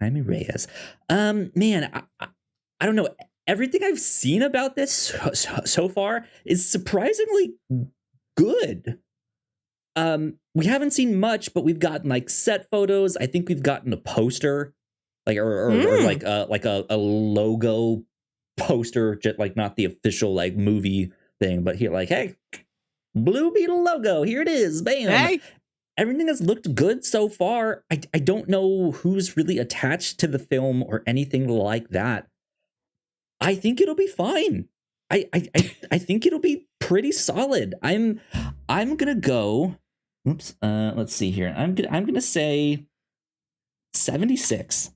Jaime Reyes. Man, I don't know. Everything I've seen about this so far is surprisingly good. We haven't seen much, but we've gotten like set photos. I think we've gotten a poster, like or like a logo poster, just like not the official like movie thing, but here, like, hey, Blue Beetle logo, here it is, bam. Hey. Everything has looked good so far. I don't know who's really attached to the film or anything like that. I think it'll be fine. I think it'll be pretty solid. I'm gonna go. Oops. Let's see here. I'm gonna say 76.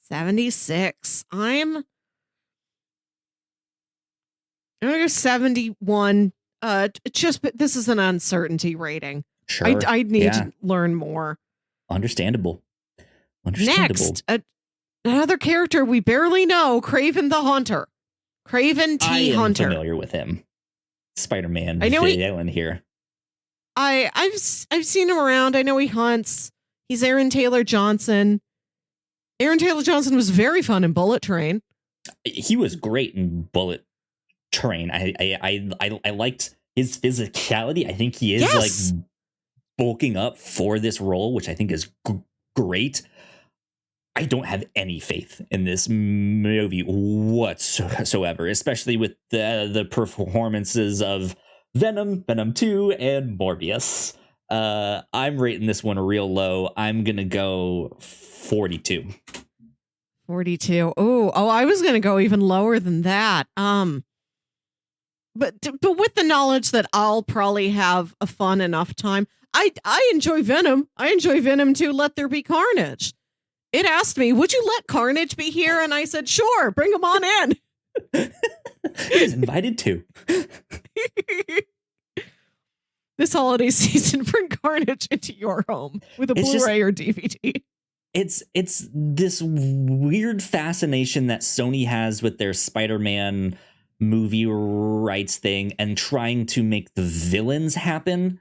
76. I'm gonna go 71. But this is an uncertainty rating. Sure. I need to learn more. Understandable. Next, another character we barely know, Kraven the Hunter. Kraven T. Hunter. I'm familiar with him. Spider-Man I know villain here. I've seen him around. I know he hunts. He's Aaron Taylor Johnson. Aaron Taylor Johnson was very fun in Bullet Train. He was great in Bullet Train. I liked his physicality. I think he is like bulking up for this role, which I think is great. I don't have any faith in this movie whatsoever, especially with the performances of Venom, Venom 2, and Morbius. I'm rating this one real low. I'm going to go 42. 42. Oh, I was going to go even lower than that. But with the knowledge that I'll probably have a fun enough time, I enjoy Venom. I enjoy Venom 2, Let There Be Carnage. It asked me, would you let Carnage be here? And I said, sure, bring him on in. He's invited to. This holiday season, bring Carnage into your home with a Blu-ray or DVD. It's this weird fascination that Sony has with their Spider-Man movie rights thing and trying to make the villains happen.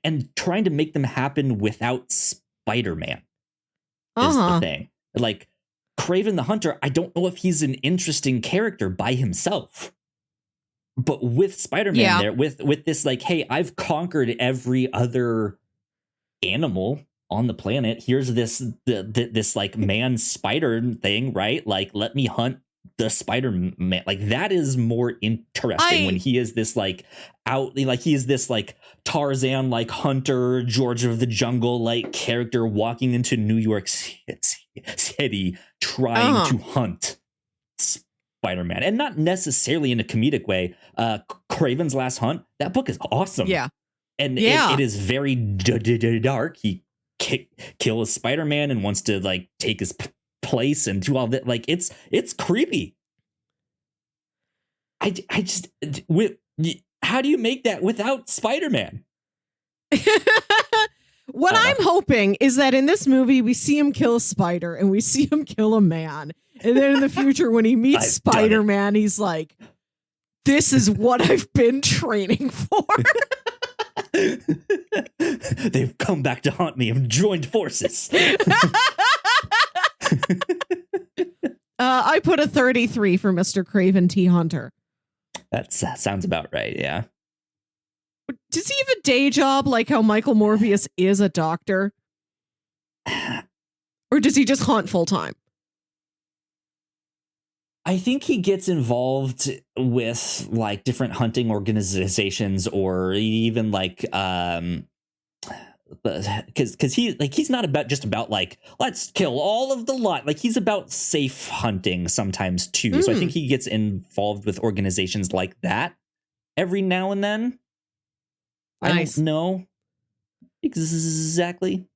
And trying to make them happen without Spider-Man is the thing. Like, Kraven the Hunter, I don't know if he's an interesting character by himself. But with Spider-Man there, with this, like, hey, I've conquered every other animal on the planet. Here's this like man spider thing, right? Like, let me hunt the Spider-Man. Like, that is more interesting when he is this like he is this like Tarzan like hunter, George of the Jungle like character walking into New York City trying to hunt Spider-Man, and not necessarily in a comedic way. Kraven's Last Hunt, that book is awesome. And it is very dark. He kills Spider-Man and wants to like take his place and do all that. Like, it's creepy. I just how do you make that without Spider-Man? What I'm hoping is that in this movie we see him kill a spider and we see him kill a man, and then in the future when he meets Spider-Man, he's like, this is what I've been training for. They've come back to haunt me and joined forces. I put a 33 for Mr. Kraven T. Hunter. That sounds about right, yeah. Does he have a day job like how Michael Morbius is a doctor? Or does he just hunt full time? I think he gets involved with like different hunting organizations, or even like because he's not just about like, let's kill all of the lot. Like, he's about safe hunting sometimes too. So I think he gets involved with organizations like that every now and then. Nice. I don't know exactly.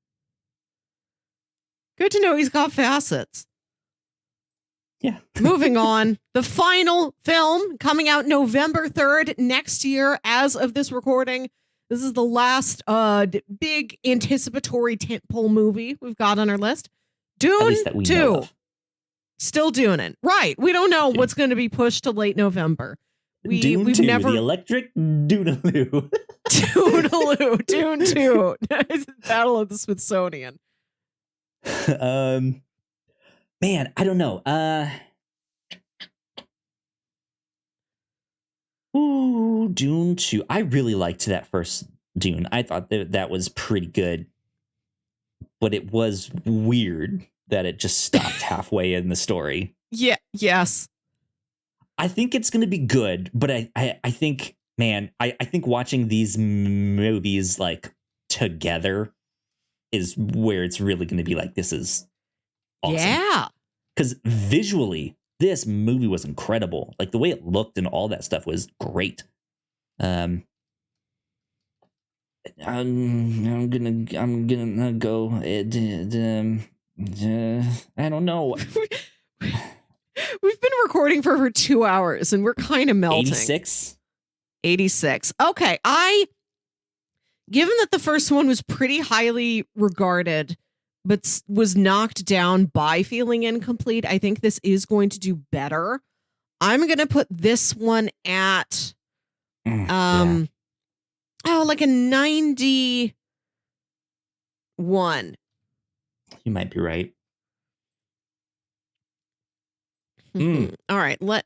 Good to know he's got facets. Yeah. Moving on. The final film coming out November 3rd next year as of this recording. This is the last big anticipatory tentpole movie we've got on our list. Dune 2. Still doing it. Right. We don't know what's going to be pushed to late November. Dune we've 2, never the electric Doonaloo. Toonaloo, Dune 2. Battle of the Smithsonian. Man, I don't know. Dune 2. I really liked that first Dune. I thought that was pretty good. But it was weird that it just stopped halfway in the story. Yeah, yes. I think it's going to be good, but I think, man, I think watching these movies like together is where it's really going to be like, this is awesome. Yeah. Because visually, this movie was incredible. Like the way it looked and all that stuff was great. I'm gonna go. I don't know. We've been recording for over 2 hours and we're kind of melting. 86. Okay. Given that the first one was pretty highly regarded, but was knocked down by feeling incomplete, I think this is going to do better. I'm going to put this one at, like a 91. You might be right. All right. Let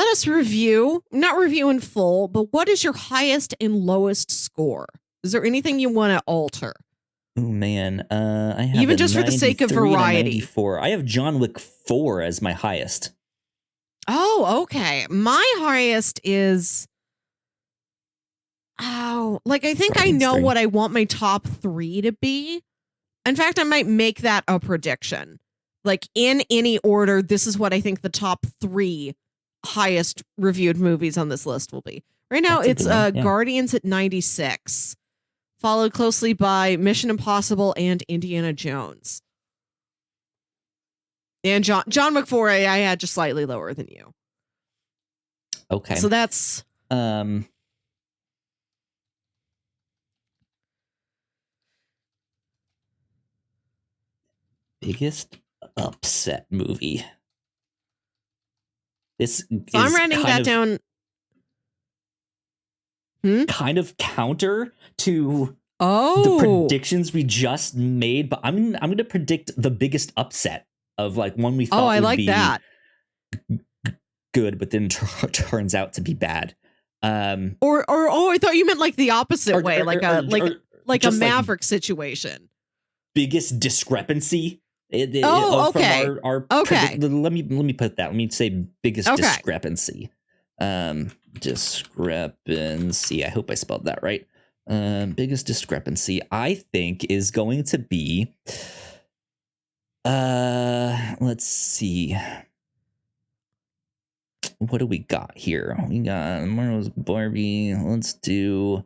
us review, not review in full, but what is your highest and lowest score? Is there anything you want to alter? Oh man, I have even just for the sake of variety. I have John Wick 4 as my highest. Oh, okay. My highest is I think I know what I want my top 3 to be. In fact, I might make that a prediction. Like in any order, this is what I think the top 3 highest reviewed movies on this list will be. Right now, it's Guardians at 96, followed closely by Mission Impossible and Indiana Jones. And John Wick 4, I had just slightly lower than you. Okay. So that's biggest upset movie. This so I'm writing that down. Kind of counter to the predictions we just made, but I'm going to predict the biggest upset of like one we thought would be that good, but then turns out to be bad. Or I thought you meant like the opposite way, like a Maverick situation. Biggest discrepancy. Okay. From our okay. Let me put that. Let me say biggest discrepancy. Discrepancy. I hope I spelled that right. Biggest discrepancy, I think, is going to be. Let's see. What do we got here? We got Marvel's Barbie. Let's do.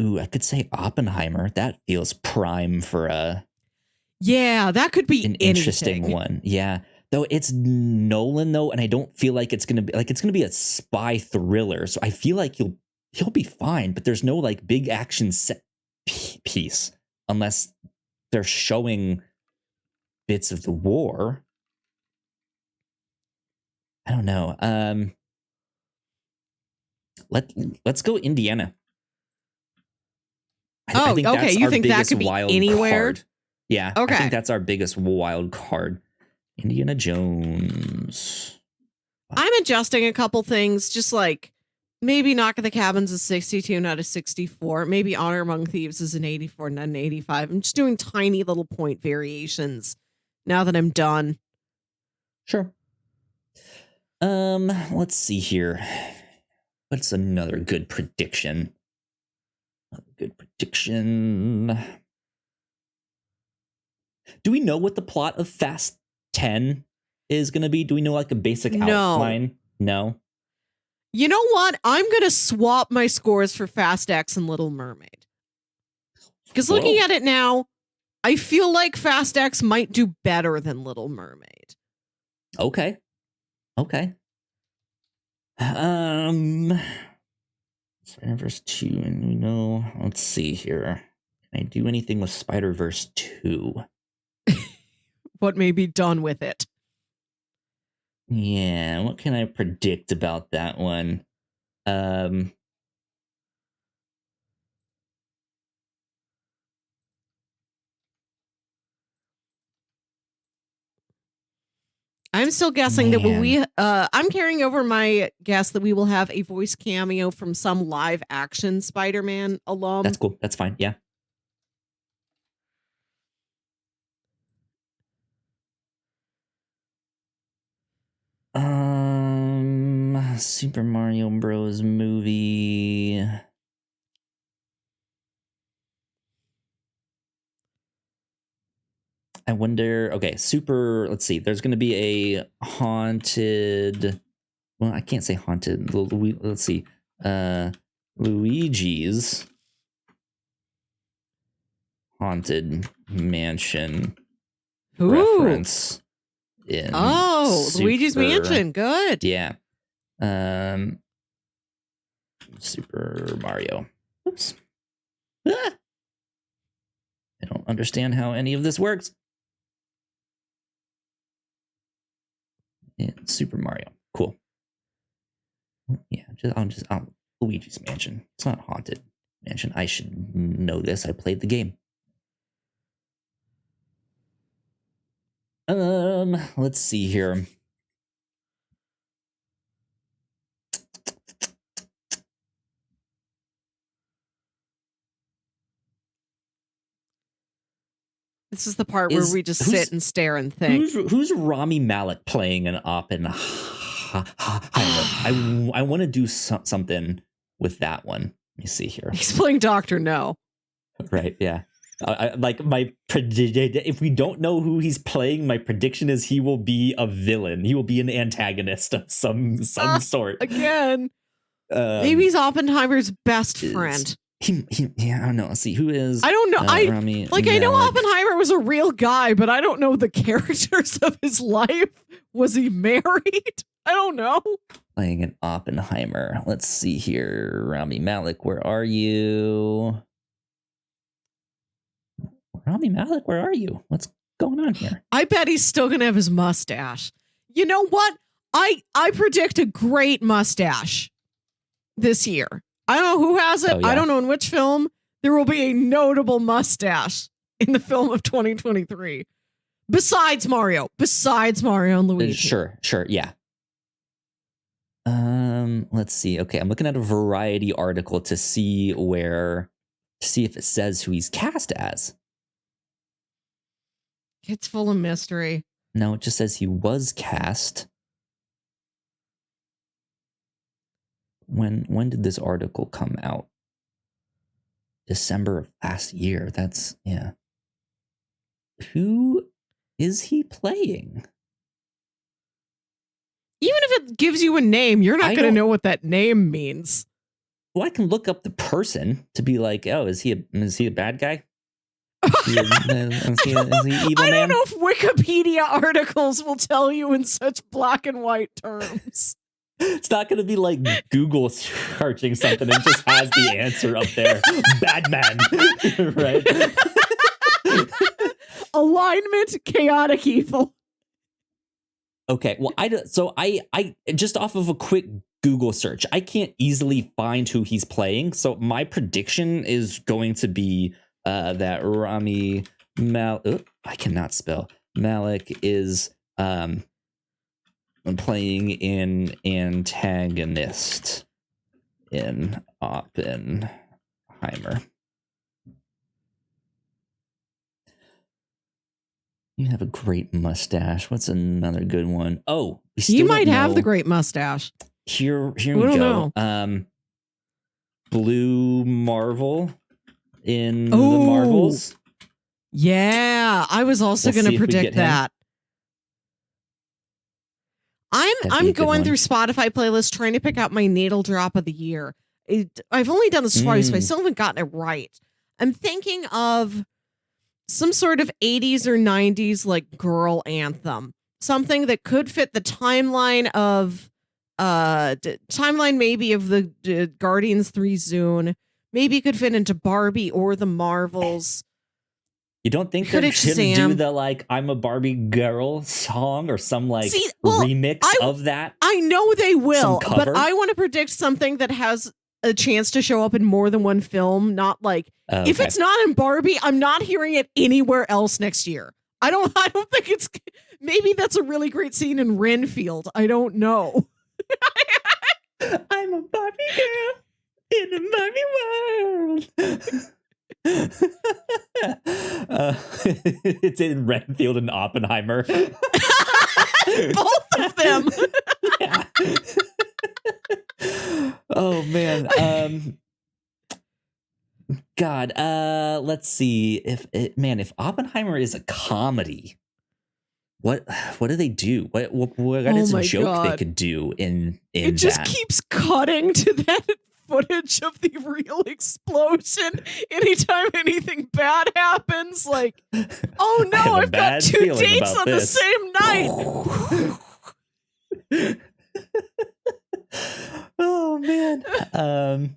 Ooh, I could say Oppenheimer. That feels prime for a. Yeah, that could be an interesting one. Yeah, though it's Nolan though, and I don't feel like it's gonna be a spy thriller. So I feel like he'll be fine, but there's no like big action set piece unless they're showing bits of the war. I don't know. Let's go Indiana. I think okay. You think that could be anywhere? Card. Yeah. Okay. I think that's our biggest wild card. Indiana Jones. I'm adjusting a couple things, just like maybe Knock at the Cabin's a 62, not a 64. Maybe Honor Among Thieves is an 84, not an 85. I'm just doing tiny little point variations now that I'm done. Sure. Let's see here. What's another good prediction? Do we know what the plot of Fast 10 is going to be? Do we know like a basic outline? No. You know what? I'm going to swap my scores for Fast X and Little Mermaid. Because looking at it now, I feel like Fast X might do better than Little Mermaid. Okay. Verse 2, and we know. Let's see here. Can I do anything with Spider-Verse 2? What may be done with it? Yeah, what can I predict about that one? I'm still guessing that I'm carrying over my guess that we will have a voice cameo from some live action Spider-Man alum. That's cool. That's fine. Yeah. Super Mario Bros. Movie. I wonder. Okay, let's see. There's going to be a haunted. Well, I can't say haunted. Let's see. Luigi's Haunted Mansion reference in Luigi's Mansion. Good. Yeah. Super Mario. Oops. I don't understand how any of this works. Super Mario. Cool. Yeah, I'll Luigi's Mansion. It's not Haunted Mansion. I should know this. I played the game. Let's see here. This is the part where we just sit and stare and think. Who's Rami Malek playing an Oppenheimer? I want to do something with that one. Let me see here. He's playing Dr. No. Right, yeah. If we don't know who he's playing, my prediction is he will be a villain. He will be an antagonist of some sort. Again. Maybe he's Oppenheimer's best friend. Yeah, I don't know. Let's see, who is... I don't know. Rami Malek. I know Oppenheimer was a real guy, but I don't know the characters of his life. Was he married? I don't know. Playing an Oppenheimer. Let's see here. Rami Malek, where are you? Rami Malek, where are you? What's going on here? I bet he's still going to have his mustache. You know what? I predict a great mustache this year. I don't know who has it. Oh, yeah. I don't know in which film. There will be a notable mustache in the film of 2023. Besides Mario and Luigi. Sure, yeah. Let's see. Okay, I'm looking at a Variety article to see if it says who he's cast as. It's full of mystery. No, it just says he was cast. When did this article come out? December of last year. That's, yeah. Who is he playing? Even if it gives you a name, you're not going to know what that name means. Well, I can look up the person to be like, oh, is he a bad guy? Is he evil man? I don't know if Wikipedia articles will tell you in such black and white terms. It's not going to be like Google searching something and just has the answer up there. Bad man, right? Alignment, chaotic evil. Okay, well, I just off of a quick Google search, I can't easily find who he's playing. So my prediction is going to be that Rami Malek. I cannot spell. Malek is playing an antagonist in Oppenheimer. You have a great mustache. What's another good one? Oh, you might have the great mustache. Here we go. Blue Marvel in the Marvels. Yeah, I was also going to predict that. I'm going through Spotify playlists trying to pick out my natal drop of the year. I've only done this twice, but I still haven't gotten it right. I'm thinking of some sort of 80s or 90s like girl anthem, something that could fit the timeline of maybe of the Guardians 3 Zune, Maybe it could fit into Barbie or the Marvels. You don't think they're gonna do the like "I'm a Barbie Girl" song or some remix of that? I know they will, but I want to predict something that has a chance to show up in more than one film. Not like if it's not in Barbie, I'm not hearing it anywhere else next year. I don't think it's. Maybe that's a really great scene in Renfield. I don't know. I'm a Barbie girl in a Barbie world. It's in Renfield and Oppenheimer. Both of them. Yeah. Oh man. God. Let's see if Oppenheimer is a comedy. What do they do? What is a joke they could do in it just keeps cutting to that footage of the real explosion anytime anything bad happens. Like, oh no, I've got 2 dates on the same night. Oh man.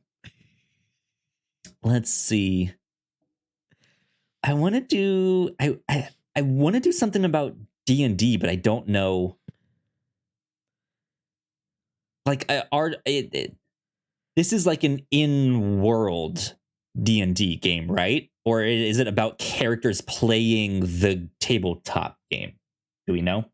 Let's see. I want to do I want to do something about D&D, but I don't know. Like, this is like an in-world D&D game, right? Or is it about characters playing the tabletop game? Do we know?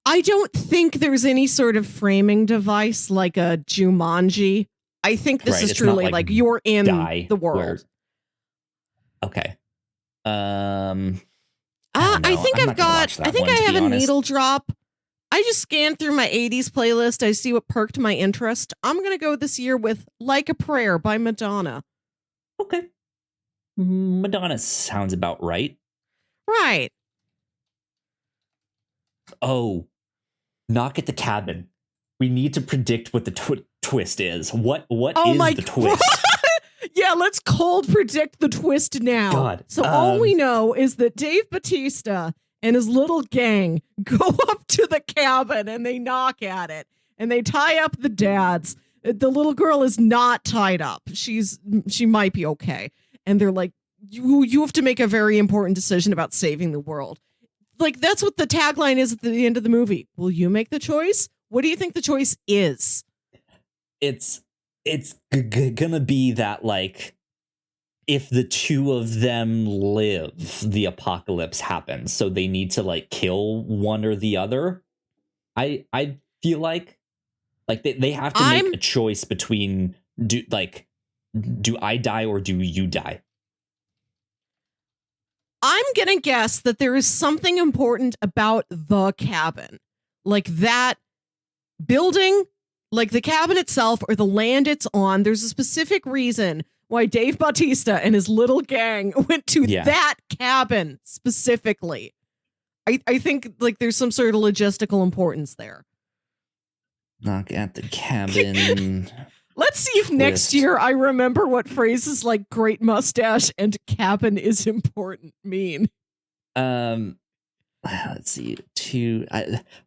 I don't think there's any sort of framing device like a Jumanji. I think this is truly like you're in the world. Okay. I think I have a needle drop. I just scanned through my 80s playlist. I see what perked my interest. I'm going to go this year with Like a Prayer by Madonna. Okay. Madonna sounds about right. Right. Oh, Knock at the Cabin. We need to predict what the twist is. What is the twist? Yeah, let's cold predict the twist now. God. So all we know is that Dave Bautista and his little gang go up to the cabin and they knock at it and they tie up the dads. The little girl is not tied up. She might be okay. And they're like, you have to make a very important decision about saving the world. Like, that's what the tagline is at the end of the movie. Will you make the choice? What do you think the choice is? It's gonna be that, like, if the two of them live, the apocalypse happens. So they need to, like, kill one or the other. I feel like they have to make a choice between do I die or do you die? I'm going to guess that there is something important about the cabin. Like that building, like the cabin itself or the land it's on. There's a specific reason why Dave Bautista and his little gang went to that cabin specifically. I think like there's some sort of logistical importance there. Knock at the cabin. Let's see if next year I remember what phrases like great mustache and cabin is important mean. Let's see.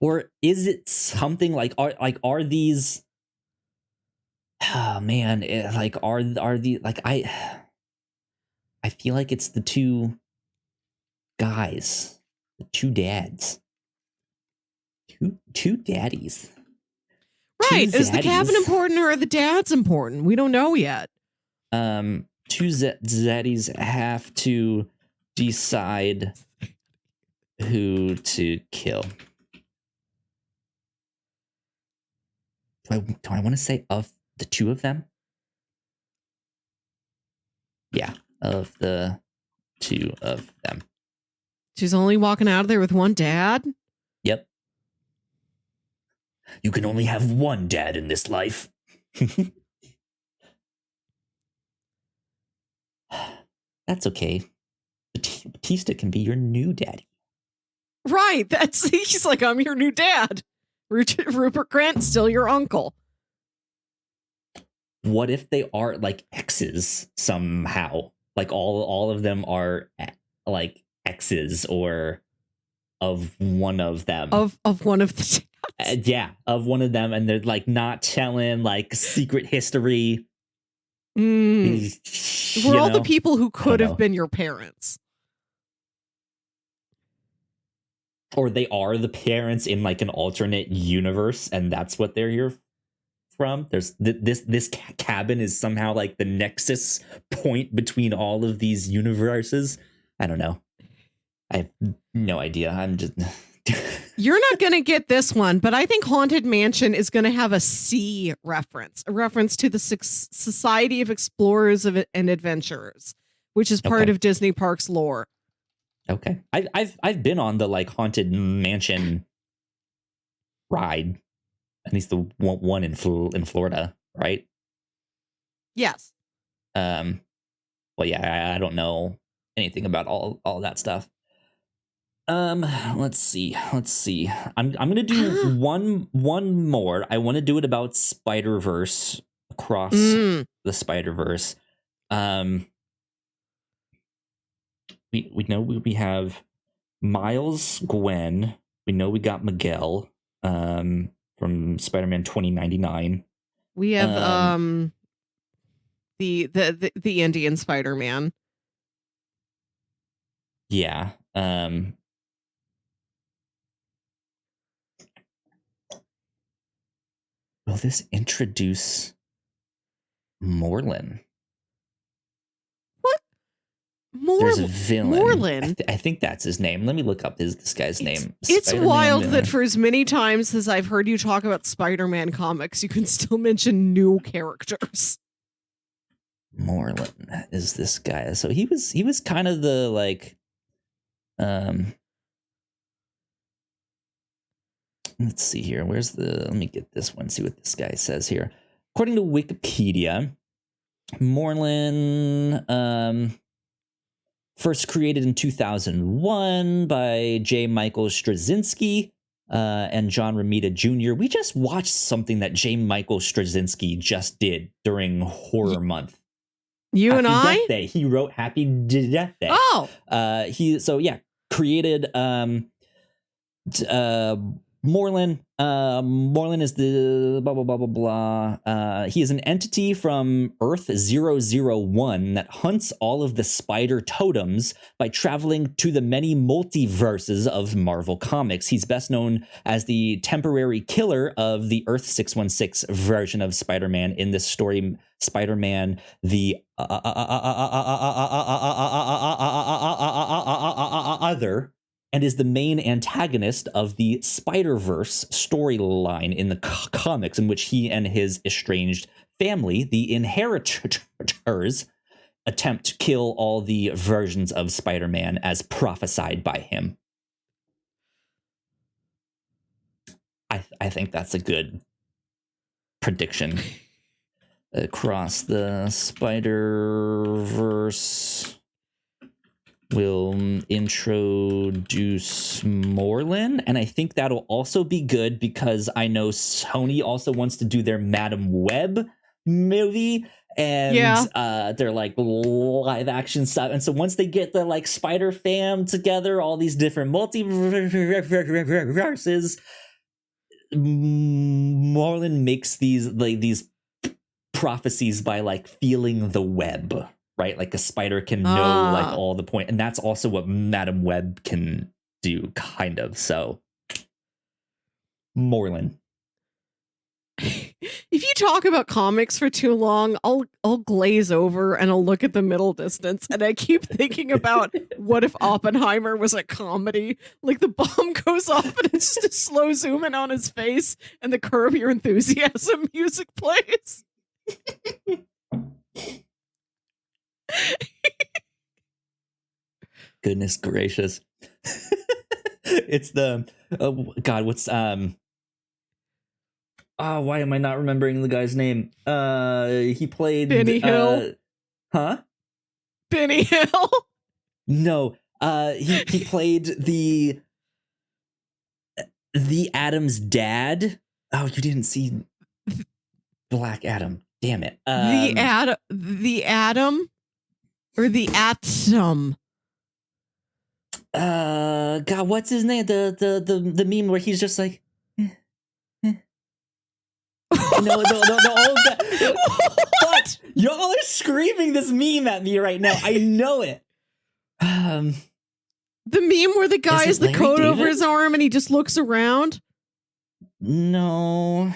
Or is it something like are these? Oh man, are the like I feel like it's the two guys, the two dads, two daddies. Right. Is the cabin important or are the dads important? We don't know yet. Two zaddies have to decide who to kill. Do I want to say of the two of them? Yeah, of the two of them. She's only walking out of there with one dad? Yep. You can only have one dad in this life. That's okay. Bautista can be your new daddy. Right. He's like, I'm your new dad. Rupert Grant's still your uncle. What if they are like exes somehow? Like all of them are like exes or of one of them. Of one of the yeah, of one of them, and they're like not telling like secret history. We're all the people who could have been your parents. Or they are the parents in like an alternate universe, and that's what they're here from. There's this cabin is somehow like the nexus point between all of these universes. I don't know. I have no idea. I'm just... You're not going to get this one, but I think Haunted Mansion is going to have a C reference, a reference to the Society of Explorers and Adventurers, which is part of Disney Parks lore. Okay. I've been on the like Haunted Mansion ride, at least the one in Florida, right? Yes. Well, yeah, I don't know anything about all that stuff. Let's see. I'm gonna do one more. I want to do it about Spider-Verse, across the Spider-Verse. We know we have Miles, Gwen. We know we got Miguel from Spider-Man 2099. We have the Indian Spider-Man. Yeah. Will this introduce Morlun? What? There's a villain. Morlun? I think that's his name. Let me look up this guy's name. It's wild that for as many times as I've heard you talk about Spider-Man comics, you can still mention new characters. Morlun is this guy. So he was kind of the like let's see here. Let me get this one, see what this guy says here. According to Wikipedia, Morlun first created in 2001 by J. Michael Straczynski and John Romita Jr. We just watched something that J. Michael Straczynski just did during Horror Month. You Happy and I? Death Day. He wrote Happy Death Day. Oh. Created Morlun. Morlun is the blah, blah, blah, blah, blah. He is an entity from Earth 001 that hunts all of the spider totems by traveling to the many multiverses of Marvel Comics. He's best known as the temporary killer of the Earth 616 version of Spider-Man in this story, Spider-Man, the Other, and is the main antagonist of the Spider-Verse storyline in the comics, in which he and his estranged family, the Inheritors, attempt to kill all the versions of Spider-Man as prophesied by him. I think that's a good prediction. Across the Spider-Verse will introduce Morlun, and I think that'll also be good because I know Sony also wants to do their Madam Web movie, and they're like live action stuff, and so once they get the like Spider Fam together, all these different multiverses, Morlun makes these prophecies by like feeling the web, right? Like a spider can know like all the point, and that's also what Madam Web can do, kind of. So Morlun. If you talk about comics for too long, I'll glaze over and I'll look at the middle distance, and I keep thinking about what if Oppenheimer was a comedy? Like the bomb goes off and it's just a slow zoom in on his face, and the Curb Your Enthusiasm music plays. Goodness gracious. It's the God, what's why am I not remembering the guy's name? He played Benny Hill. Benny Hill? No. He played the Adam's dad. Oh, you didn't see Black Adam. Damn it. The Atom or the Atom? God, what's his name? The meme where he's just like, no, the old guy. But y'all are screaming this meme at me right now. I know it. The meme where the guy has the coat over his arm and he just looks around? No.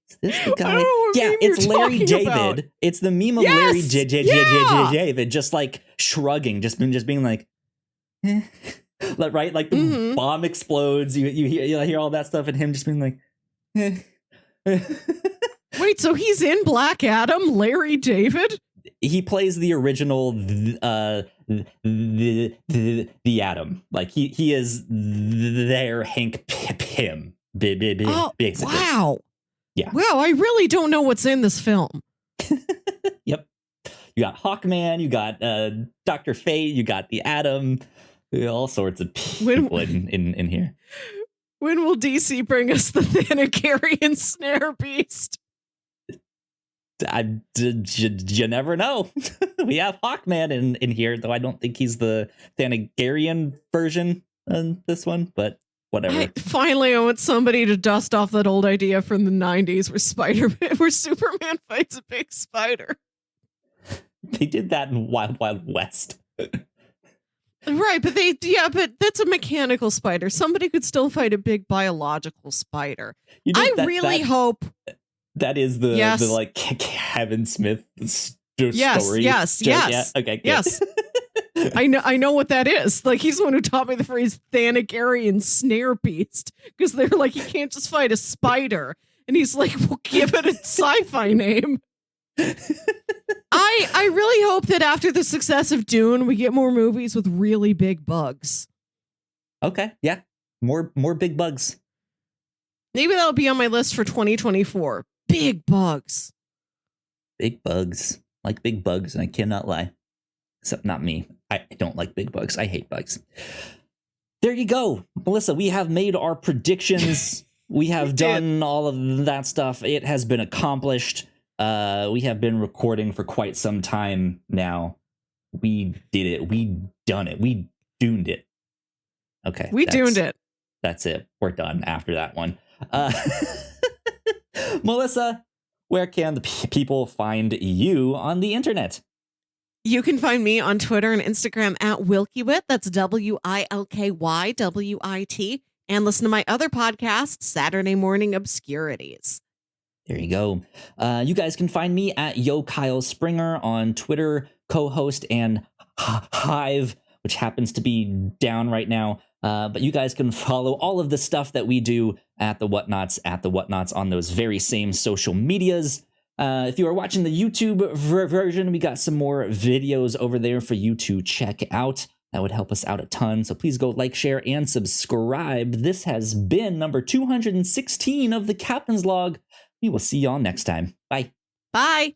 Is this the guy? Yeah, it's Larry David. About. It's the meme of Larry David just like shrugging, just being like, eh. Right? Like the bomb explodes, you hear all that stuff, and him just being like, eh. Wait, so he's in Black Adam, Larry David? He plays the original the Atom. Like he is their Hank Pym. Basically. Wow. Yeah. Wow, I really don't know what's in this film. Yep. You got Hawkman, you got Dr. Fate, you got the Atom, all sorts of people in here. When will DC bring us the Thanagarian Snare Beast? You never know. We have Hawkman in here, though I don't think he's the Thanagarian version in this one, but whatever. Finally, I want somebody to dust off that old idea from the 90s where Superman fights a big spider. They did that in Wild Wild West. Right, but that's a mechanical spider. Somebody could still fight a big biological spider. I really hope that is the like Kevin Smith story. Yes. Yeah? Okay, good. Yes. I know what that is. Like, he's the one who taught me the phrase Thanagarian Snare Beast, because they're like, you can't just fight a spider. And he's like, well, give it a sci-fi name. I really hope that after the success of Dune, we get more movies with really big bugs. Okay, yeah. More big bugs. Maybe that'll be on my list for 2024. Big bugs. Big bugs. Like big bugs, and I cannot lie. Except not me. I don't like big bugs. I hate bugs. There you go. Melissa, we have made our predictions. We have done all of that stuff. It has been accomplished. We have been recording for quite some time now. We did it. We done it. We duned it. Okay. We duned it. That's it. We're done after that one. Melissa, where can the people find you on the internet? You can find me on Twitter and Instagram at Wilkywit. That's WILKYWIT. And listen to my other podcast, Saturday Morning Obscurities. There you go. You guys can find me at Yo Kyle Springer on Twitter, co-host and Hive, which happens to be down right now. But you guys can follow all of the stuff that we do at the Whatnauts on those very same social medias. If you are watching the YouTube version, we got some more videos over there for you to check out. That would help us out a ton. So please go like, share, and subscribe. This has been number 216 of the Captain's Log. We will see y'all next time. Bye. Bye.